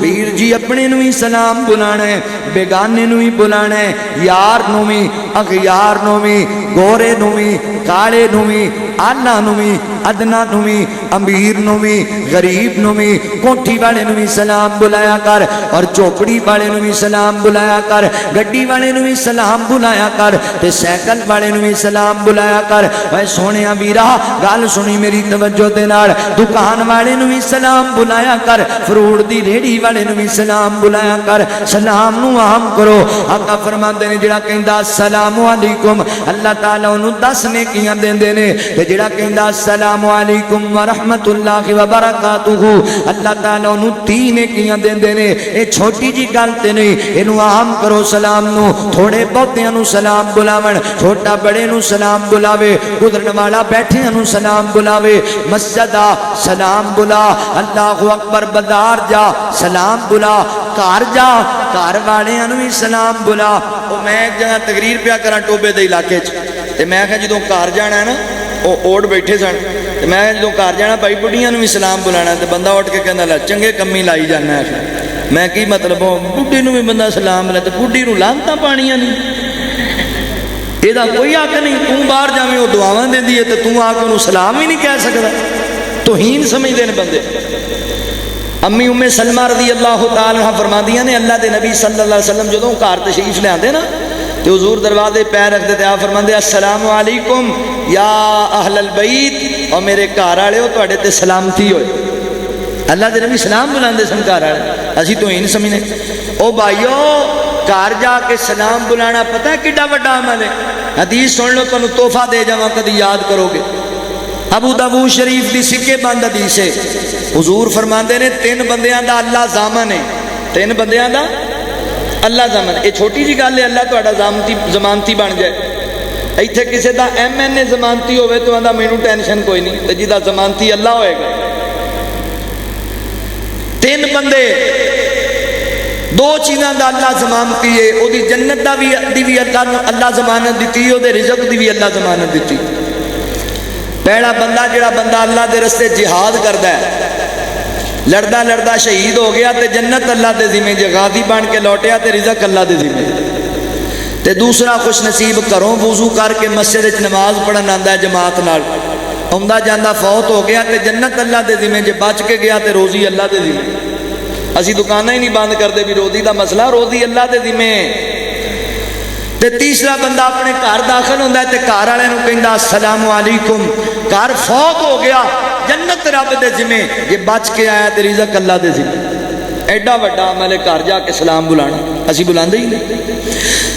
پیر جی اپنے نو ہی سلام بلانا ہے، بیگانے نو ہی بلانا ہے، یار نو بھی، اغیار نو بھی، گورے نو بھی، کالے نو بھی، آلہ نو بھی، ادنا نو بھی، امیر نو بھی، غریب نو بھی، کوٹھی والے نو بھی سلام بلایا کر، اور چوپڑی والے نو بھی سلام بلایا کر، گڈی والے نو بھی سلام بلایا کر، تے سائیکل والے نو بھی سلام بلایا کر۔ اے سونیا ویرا گل سنی میری توجہ دے نال، دکان والے نو بھی سلام بلایا کر، فروٹ دی ریڑھی والے نو بھی سلام بلایا کر، سلام نو عام کرو۔ آقا فرماندے نے جڑا کہندا السلام علیکم اللہ تعالی اونوں 10 نیکیاں دیندے نے، تے جڑا کہندا السلام علیکم ورحمت اللہ وبرکاتہ اللہ تعالی اونوں 30 نیکیاں دیندے نے۔ اے چھوٹی جی گل تے نہیں، اینو عام کرو سلام نو۔ تھوڑے بہتیاں نو سلام بلاون، چھوٹا بڑے نو سلام بلاوے، گزرن والا بیٹھیاں نو سلام بلاوے، مسجد آ سلام بلا، اللہ اکبر بازار جا سلام بلا، گھر جا گھر والیاں نو بھی سلام بلا۔ او میں ایک جگہ تقریر پیا کراں ٹوبے دے علاقے چ، تے میں کہا جدوں گھر جانا ہے نا، او اوڑ بیٹھے سن، تے میں جدوں گھر جانا بھائی بڑھیاں نو بھی سلام بلانا، تے بندہ اٹھ کے کہندا لے چنگے کمی لائی جانا ہے۔ میں کی مطلب بڈھی نو بھی بندہ سلام لے تے بڈھی نو لعنتاں پانیاں نہیں، یہ کوئی حق نہیں۔ تو باہر جاویں وہ دعاواں دیندی ہے تے تو آ کے انہوں سلام ہی نہیں کہہ سکدا، توہین سمجھدے نے بندے۔ امی ام سلمہ رضی اللہ تعالی عنہ فرماندیاں نے اللہ دے نبی صلی اللہ علیہ وسلم جدوں گھر تشریف لے آندے نا تے حضور دروازے پیر رکھدے تے آپ فرماندے السلام علیکم یا اہل البیت، اور میرے گھر والےو تواڈے تے سلامتی ہوئے۔ اللہ دے نبی سلام بلاندے سن گھر والے، اسی توہین سمجھنے۔ او بھائیو گھر جا کے سلام بلانا پتہ ہے کڈا وڈا عمل ہے؟ حدیث سن لو تانوں تحفہ دے جاواں کدی یاد کرو گے۔ ابو داؤد شریف دی سکے بند حدیث ہے، حضور فرماندے نے 3 بندیاں دا اللہ ضامن ہے، 3 بندیاں دا اللہ ضامن۔ یہ چھوٹی جی گل ہے اللہ تہاڈا ضمانتی بن جائے۔ ایتھے کسے دا MNA ضمانتی ہوئے تو آندا مینوں ٹینشن کوئی نہیں، تے جہدا ضمانتی اللہ ہوئے گا۔ 3 بندے 2 چیزاں دا اللہ ضمانتی ہے، او دی جنت دا بھی اللہ ضمانت دیتی، او دے رزق دی بھی اللہ ضمانت دیتی۔ پہلا بندہ جڑا بندہ اللہ دے رستے جہاد کردا ہے، لڑدا لڑدا شہید ہو گیا تے جنت اللہ دے ذمہ، جے غازی بن کے لوٹیا تے رزق اللہ دے ذمہ۔ تے دوسرا خوش نصیب گھروں وضو کر کے مسجد وچ نماز پڑھن آندا ہے جماعت نال، آندا جاندا فوت ہو گیا تے جنت اللہ دے ذمہ، جے بچ کے گیا تے روزی اللہ دے ذمہ۔ اسی دکاناں ہی نہیں بند کردے بھی روزی دا مسئلہ، روزی اللہ دے ذمہ۔ تے تیسرا بندہ اپنے گھر داخل ہوندا ہے تے گھر والے نوں کہندا السلام علیکم، گھر فوت ہو گیا جنت رب دے ذمہ، جے بچ کے آیا تے رزق اللہ دے ذمہ۔ ایڈا وڈا عمل ہے گھر جا کے سلام بلانا، اسی بلاندے ہی نہیں۔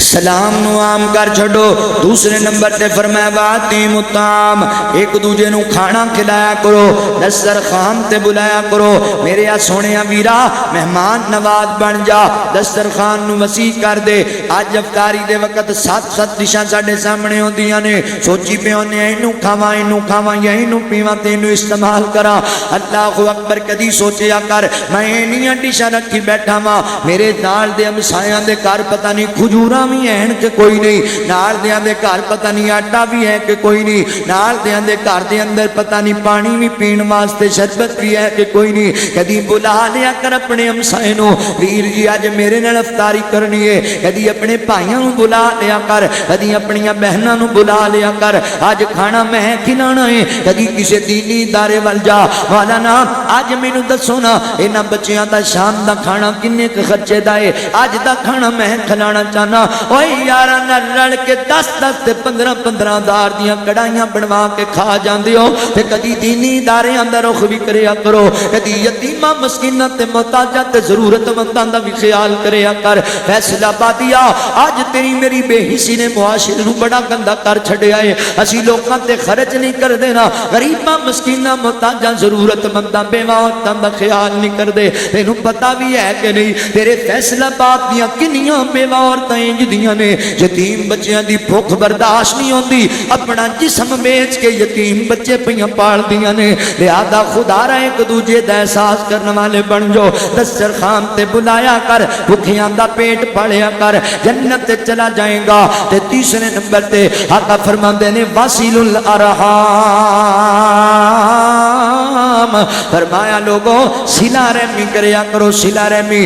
سلام نو عام کر چھڈو۔ دوسرے نمبر تے فرمایا واطعم الطعام، ایک دوجے نو کھانا کھلایا کرو، دسترخوان تے بلایا کرو۔ میرے آ سونیا ویرا مہمان نواز بن جا، دسترخوان نو وسیع کر دے۔ اج افطاری دے وقت 7 ڈشاں ساڈے سامنے ہوندیاں نے، سوچی پے ہونے اینو کھاواں یا اینو پیواں تے اینو استعمال کراں۔ اللہ اکبر، کدی سوچیا کر میں اینیاں ڈشاں رکھی بیٹھا واں، میرے نال دے ہمسایاں دے گھر پتہ نہیں کھجوراں بھی ہیں کہ کوئی نہیں، نال دیاں دے گھر پتہ نہیں آٹا بھی ہے کہ کوئی نہیں، نال دیاں دے گھر دے اندر پتہ نہیں پانی بھی پین واسطے شربت بھی ہے کہ کوئی نہیں۔ کدی بلا لیا کر اپنے ہمسائے نو، ویر جی اج میرے نال افطاری کرنی ہے۔ کدی اپنے بھائیاں نو بلا لیا کر، کدی اپنیاں بہناں نو بلا لیا کر، اج کھانا میں کھلانا ہے۔ کدی کسے دینی ادارے ول جا، مولانا اج مینوں دسو نا انہاں بچیاں دا شان شام دا کھانا کنے کے خرچے دائے آج دا کھانا میں کھلانا چاہنا اوہ یارہ نہ رڑ کے 10-10 تے 15-15 ہزار دیاں کڑائیاں بنوا کے کھا جاندے ہو تے کدی دینی ادارے اندر رخ بھی کریا کرو کدی یتیمہ مسکینہ تے محتاجہ تے ضرورت منداں دا بھی خیال کریا کر فیصلہ آبادیہ آج تیری میری بے حسی نے معاشرے نو بڑا گندا کر چھڑے آئے اسی لوکاں تے خرچ نہیں کر دینا غریباں مسکینہ محتاجہ ضرورت منداں بیواں دا خیال نہیں کر دے تینوں پتہ بھی ہے کہ نہیں تیرے فیصلہ آباد دیاں کنیاں بیواں عورتاں جدیاں نے یتیم بچیاں دی بھوک برداشت نہیں ہوندی اپنا جسم بیچ کے یتیم بچے پیاں پال دیاں نے لہذا خدا را ایک دوجے دا احساس کرنے والے بن جو دسترخوان تے بلایا کر بھوکیاں دا پیٹ پالیا کر جنت تے چلا جائے گا تے تیسرے نمبر تے آقا فرماندے نے واصل الارحام فرمایا لوگوں صلہ رحمی کریا کرو صلہ رحمی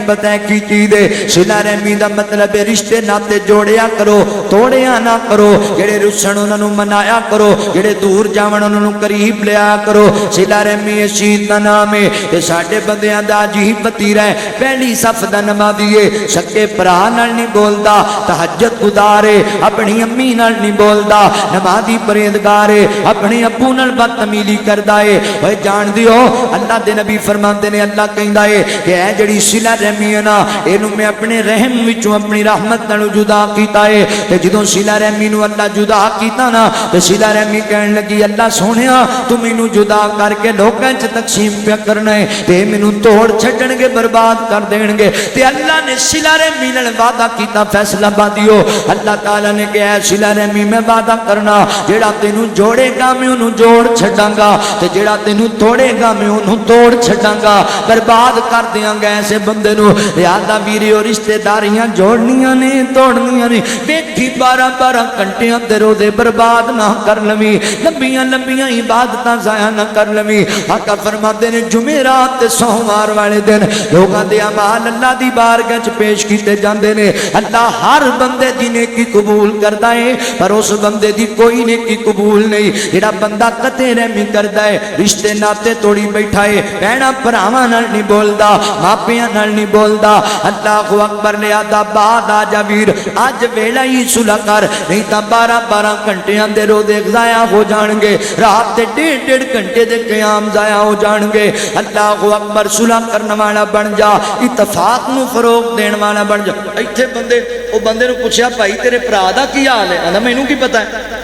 پتہ ہے کی چیز ہے صلہ رحمی دا مطلب ہے رشتے ناتے جوڑیا کرو توڑیا نہ کرو جڑے رسن انہاں نوں منایا کرو جڑے دور جاون انہاں نوں قریب لیا کرو صلہ رحمی اس چیز دا نام ہے تے ساڈے بندیاں دا عجیب وتیرا ہے پہلی صف دا نمازی ہے سکے بھرا نال نہیں بولدا تہجد گزار ہے اپنی امی نال نہیں بولدا نمازی پرہیزگار ہے اپنے ابو نال بدتمیزی کردا ہے اوے جان دیو اللہ دے نبی فرماندے نے اللہ کہندا ہے کہ اے جڑی صلہ رحمی ہے نا اینوں میں اپنے رحم وچوں اپنی رحمت نال جدا کیتا ہے تے جدوں صلہ رحمی نو اللہ جدا کیتا نا تے صلہ رحمی کہن لگی اللہ سونیا تو مینوں جدا کر کے لوکاں وچ تقسیم پیا کرنا ہے تے مینوں توڑ چھڈن گے برباد کر دین گے تے اللہ نے صلہ رحمی نال وعدہ کیتا فیصلہ بادیو اللہ تعالی نے کہا صلہ رحمی میں وعدہ کرنا جیڑا تینوں جوڑے گا میں انہوں جوڑ چھڈاں گا تے جیڑا تینوں توڑے گا میں انہوں توڑ چھڈاں گا برباد کر دیاں گا ایسے بندے نو لہذا ویریو رشتہ داریاں جوڑنیاں نے توڑنیاں نے دیکھی 12 گھنٹیاں تے روزے برباد نہ کر لویں لمبیاں عبادتاں ضائع نہ کر لویں آقا فرماتے نے جمعرات تے سوموار والے دن لوگاں دے اعمال اللہ دی بارگاہ وچ پیش کیتے جاندے نے اللہ ہر بندے دی نیکی قبول کردا ہے پر اس بندے دی کوئی نیکی قبول نہیں جڑا بندہ قطع رحمی کردا ہے رشتے ناتے توڑی بیٹھا ہے بہنا بھراواں نال نہیں بولدا ماپیاں نال نہیں بولدا اللہ اکبر لہذا بعد آ جا ویر اج ویلا ہی صلح کر نہیں تا 12 گھنٹیاں دے روزے ضائع ہو جان گے رات دے 1.5 گھنٹے دے قیام ضائع ہو جان گے اللہ اکبر صلح کرنے والا بن جا اتفاق نو فروغ دین والا بن جا ایتھے بندے نو پوچھیا بھائی تیرے بھرا دا کی حال ہے آندا مینوں کی پتہ ہے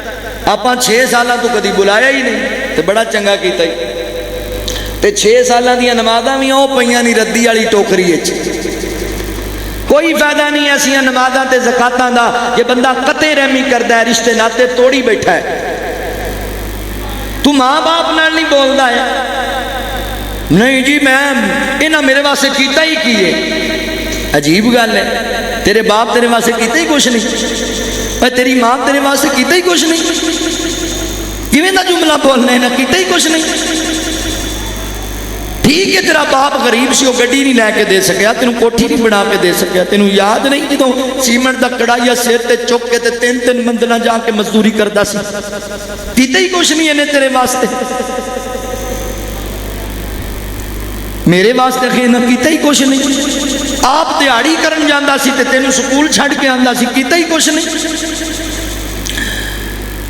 آپاں 6 سالاں تو کدی بلایا ہی نہیں تے بڑا چنگا کیتا ہی تے 6 سالاں دیاں نمازاں وی او پیاں نہیں ردی والی ٹوکری وچ کوئی فائدہ نہیں ایسیاں نمازاں تے زکاتاں دا یہ بندہ قطع رحمی کردا ہے رشتے ناتے توڑی بیٹھا ہے تو ماں باپ نال نہیں بولدا ہے نہیں جی میں انہاں میرے واسطے کیتا ہی کی ہے عجیب گل ہے تیرے باپ تیرے واسطے کیتا ہی کچھ نہیں اور تیری ماں تیرے واسطے کیتا ہی کچھ نہیں کیویں دا جملہ بولنا ہے نہ کیتا ہی کچھ نہیں ٹھیک ہے تیرا باپ غریب سی وہ گڈی نہیں لے کے دے سکیا تینوں کوٹھی نہیں بنا کے دے سکیا تینوں یاد نہیں جدوں سیمنٹ دا کڑایا سر تے چک کے تے 3 منزلاں جا کے مزدوری کردا سی کیتا ہی کچھ نہیں ہے تیرے واسطے میرے واسطے خینا کیتا ہی کچھ نہیں آپ دیہڑی کرن جاندا سی تے تینوں سکول چھڈ کے آندا سی کیتا ہی کچھ نہیں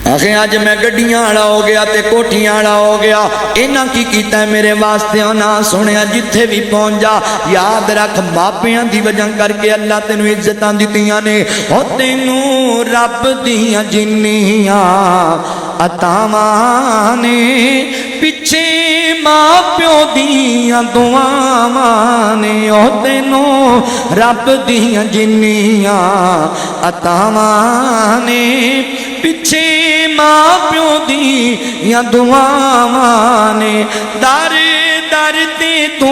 آخیں آج میں گڈیاں والا ہو گیا تے کوٹھیاں والا ہو گیا انہاں کی کیتا ہے میرے واسطے نہ سنیا جتھے بھی پہنچ جا یاد رکھ ماپیاں دی وجہ کر کے اللہ تینوں عزتاں دتیاں نے او تینوں رب دیاں جنیاں عطاواں نے پیچھے ماں پیو دیاں دعاواں نے او تینوں رب دیاں جنیاں عطاواں نے پیچھے ماں پیو دیاں دعاواں نے در در تے تو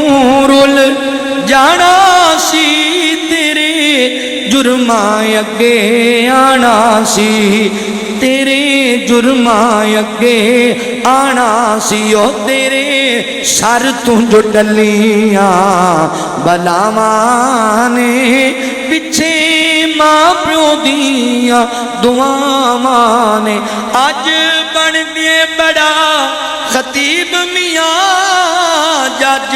رول جانا سی تیرے جرماں اگے آنا سی تیرے جرماں اگے آنا سی او تیرے سر تو جو ڈلیاں بلاواں نے پیچھے ماں پیو دیاں دعاواں نے اج بن گئے بڑا خطیب میاں جج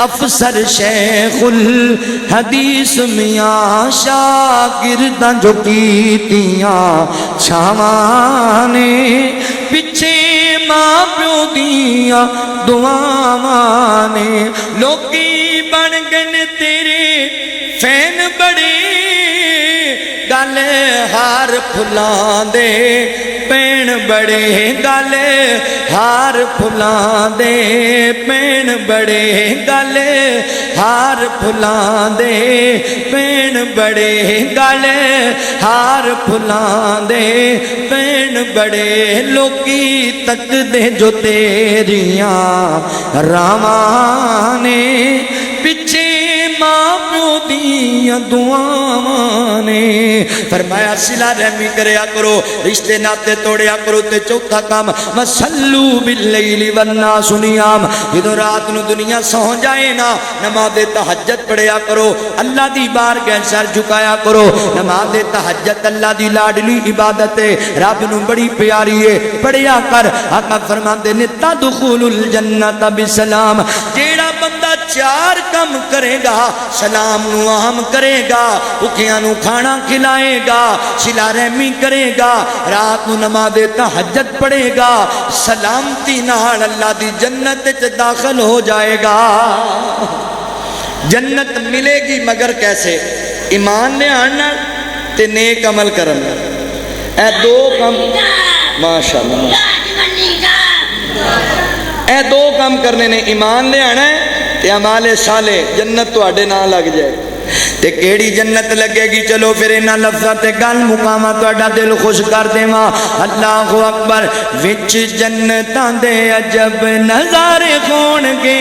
افسر شیخ الحدیث میاں شاگرداں جو کیتیاں چھاواں نے پچھے ماں پیو دیاں دعاواں نے لوکی بن گئے تیرے فین بڑے گل ہار پھلاں دے پین بڑے گل ہار پھلاں دے پین بڑے گل ہار پھلاں دے پین بڑے گل ہار پھلاں دے پین بڑے لوکی تک دے جو تیریاں راواں نے پچھے ماں پیو دیاں دعاواں نے فرمایا صلہ رحمی کریا کرو رشتے ناتے توڑیا کرو تے چوتھا کام وصلو باللیل والناس نیام جدو رات نو دنیا سو جائے نا نماز تہجد پڑھیا کرو اللہ دی بارگاہ سر جھکایا کرو نماز تہجد اللہ دی لاڈلی عبادت ہے رب نو بڑی پیاری ہے پڑھیا کر آقا فرماندے نے تدخل الجنت بسلام جیڑا بندہ چار کم کرے گا سلام نو عام کرے گا بھوکیاں نو کھانا کھلائے گا صلہ رحمی کرے گا رات نو نماز تہجد پڑھے گا سلامتی نال اللہ دی جنت وچ داخل ہو جائے گا جنت ملے گی مگر کیسے ایمان نے آنا تے نیک عمل کرنا اے دو کام ماشاءاللہ اے دو کام کرنے نے ایمان لے آنا ہے تے اعمال صالح جنت تو آڈے نہ لگ جائے تے کیڑی جنت لگے گی چلو پھر انہاں لفظاں تے گل مقامہ تہاڈا دل خوش کر دیواں اللہ اکبر وچ جنتاں دے عجب نظارے ہون گے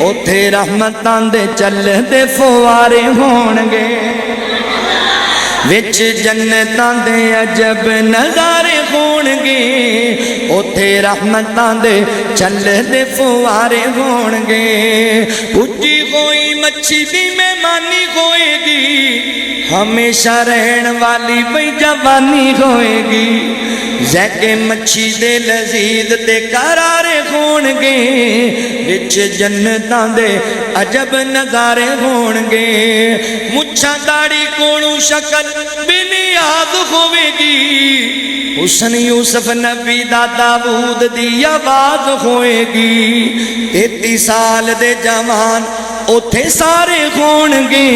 اوتھے رحمتاں دے چلدے فوارے ہون گے وچ جنتاں دے عجب نظارے ہون گے اوتھے رحمتاں دے چلدے فوارے ہون گے اٹھی کوئی مچھی دی مہمانی ہوئے گی ہمیشہ رہن والی بھئی جوانی ہوئے گی زیکے مچھی دے لذیذ تے قرارے ہون گے وچ جنتاں دے عجب نظارے ہون گے مچھاں داڑھی کولوں شکل بے نیاز ہوئے گی حسن یوسف نبی دا داؤد دی آواز ہوئے گی 33 سال دے جوان اوتھے سارے ہون گے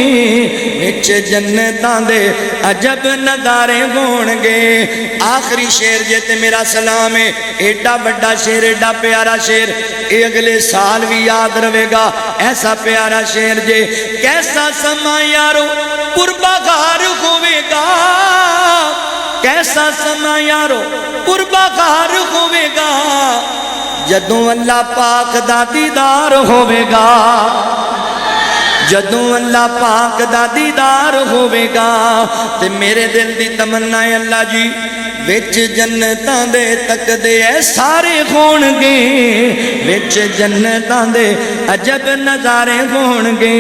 وچ جنتاں دے عجب نظارے ہون گے آخری شعر جے تے میرا سلام ہے ایڈا بڑا شعر ایڈا پیارا شعر اے اگلے سال بھی یاد رہے گا ایسا پیارا شعر جے کیسا سما یارو پربہار ہوئے گا کیسا سما یارو پربہار ہوئے گا جدوں اللہ پاک دا دیدار ہوئے گا جدوں اللہ پاک دا دیدار ہوئے گا تے میرے دل دی تمنا ہے اللہ جی وچ جنتاں دے تک دے اے سارے ہون گے وچ جنتاں دے عجب نظارے ہون گے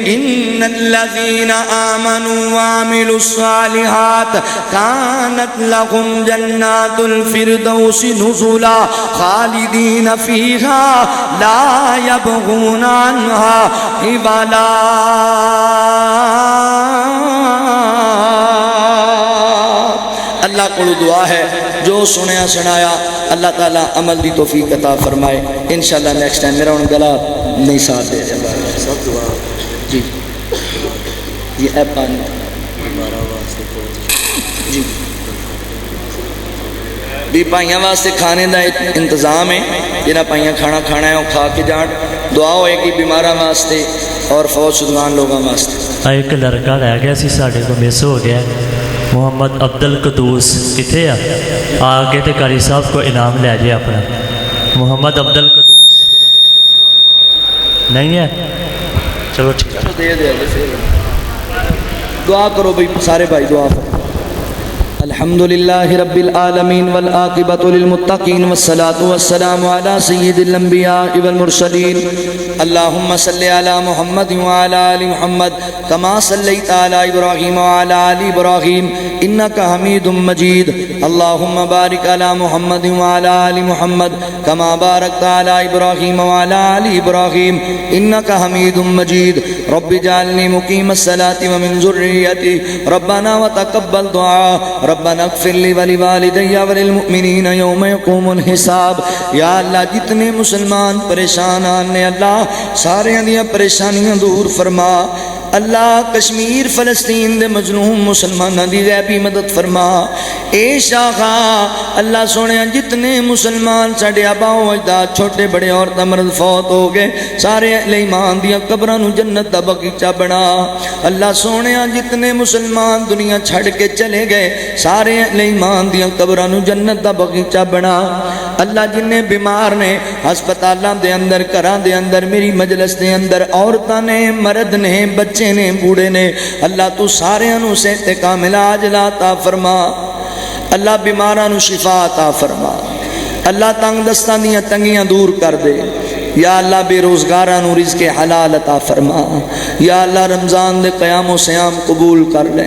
ان الذین آمنوا وعملوا الصالحات کانت لهم جنات الفردوس نزلا خالدین فیہا لا یبغون عنہا حولا اللہ کو دعا ہے جو سنیا سنایا اللہ تعالیٰ عمل دی توفیق عطا فرمائے انشاءاللہ نیکسٹ ٹائم میرا ان گلا نہیں ساتھ دے جی جی اے پانی جی بھی پائیاں واسطے کھانے دا انتظام ہے جنہاں پائیاں کھانا کھانا ہے وہ کھا کے جان دعا ہوئے گی بیماراں واسطے اور فوج شدگان لوگاں واسطے ایک لڑکا رہ گیا سی ساڑھے کو مس ہو گیا محمد عبدالقدوس کتھے آگے تے قاری صاحب کو انعام لے جائے اپنا محمد عبدالقدوس نہیں ہے چلو ٹھیک ہے دے دعا کرو بھائی سارے بھائی دعا کرو الحمد لله رب العالمين والعاقبة للمتقين والصلاة والسلام على سيد الأنبياء والمرسلين اللهم صل على محمد وعلى آل محمد كما صليت على إبراهيم وعلى آل إبراهيم إنك حميد مجيد اللهم بارك على محمد وعلى آل محمد كما باركت على إبراهيم وعلى آل إبراهيم إنك حميد مجيد رب اجعلني مقيم الصلاة ومن ذريتي ربنا وتقبل دعاء ربنا اغفر لي ولوالدي وللمؤمنين يوم يقوم الحساب یا اللہ جتنے مسلمان پریشان آنے اللہ سارے دیاں پریشانیاں دور فرما اللہ کشمیر فلسطین دے مظلوم مسلمانوں دی غیبی مدد فرما اے شاخا اللہ سونے جتنے مسلمان ساڈے آبا و اجداد چھوٹے بڑے عورت مرد فوت ہو گئے سارے اہل ایمان دیاں قبراں نو جنت دا باغیچہ بنا اللہ سونے جتنے مسلمان دنیا چھڑ کے چلے گئے سارے اہل ایمان دیاں قبراں نو جنت دا باغیچہ بنا اللہ جننے بیمار نے ہسپتالاں دے اندر گھراں دے اندر میری مجلس دے اندر عورتاں نے مرد نے بچے نے بوڑھے نے اللہ تو سارے انو صحت کامل عاجلہ عطا فرما اللہ بیماراں نو شفا عطا فرما اللہ تنگ دستاں دیاں تنگیاں دور کر دے یا اللہ بے روزگاراں نو رزق حلال عطا فرما یا اللہ رمضان دے قیام و سیام قبول کر لے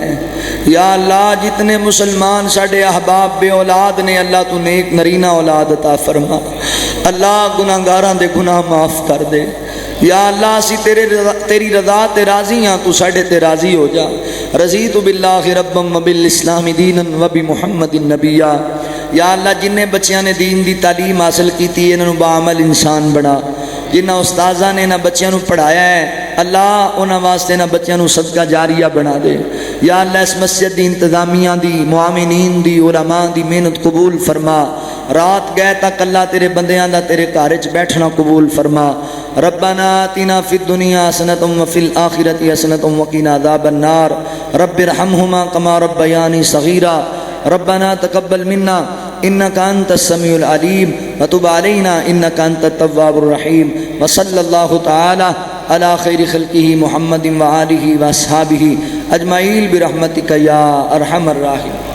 یا اللہ جتنے مسلمان ساڈے احباب بے اولاد نے اللہ تو نیک نرینہ اولاد عطا فرما اللہ گناہگاراں دے گناہ معاف کر دے یا اللہ اسی تیری رضا تے راضی ہاں تو ساڈے تے راضی ہو جا رضیت باللہ ربا وبالاسلام دینا وبمحمد نبیا یا اللہ جنہیں بچیاں نے دین دی تعلیم حاصل کیتی انہوں بعمل انسان بنا جنہ استاذہ نے نہ بچیاں نو پڑھایا ہے اللہ انہاں واسطے نہ بچیاں نو صدقہ جاریہ بنا دے یا اللہ اس مسجد دی انتظامیہ دی معاونین دی علماء دی محنت قبول فرما رات گئے تک اللہ تیرے بندیاں دا تیرے کارج بیٹھنا قبول فرما ربنا آتنا فی الدنیا حسنۃ وفی الآخرۃ حسنۃ وقنا عذاب النار رب ارحمہما کما ربیانی صغیرا ربنا تقبل منا انك انت السميع العليم وتب علينا انك انت التواب الرحيم وصلى الله تعالى على خير خلقه محمد وآله واصحابه اجمعين برحمتك يا ارحم الراحمين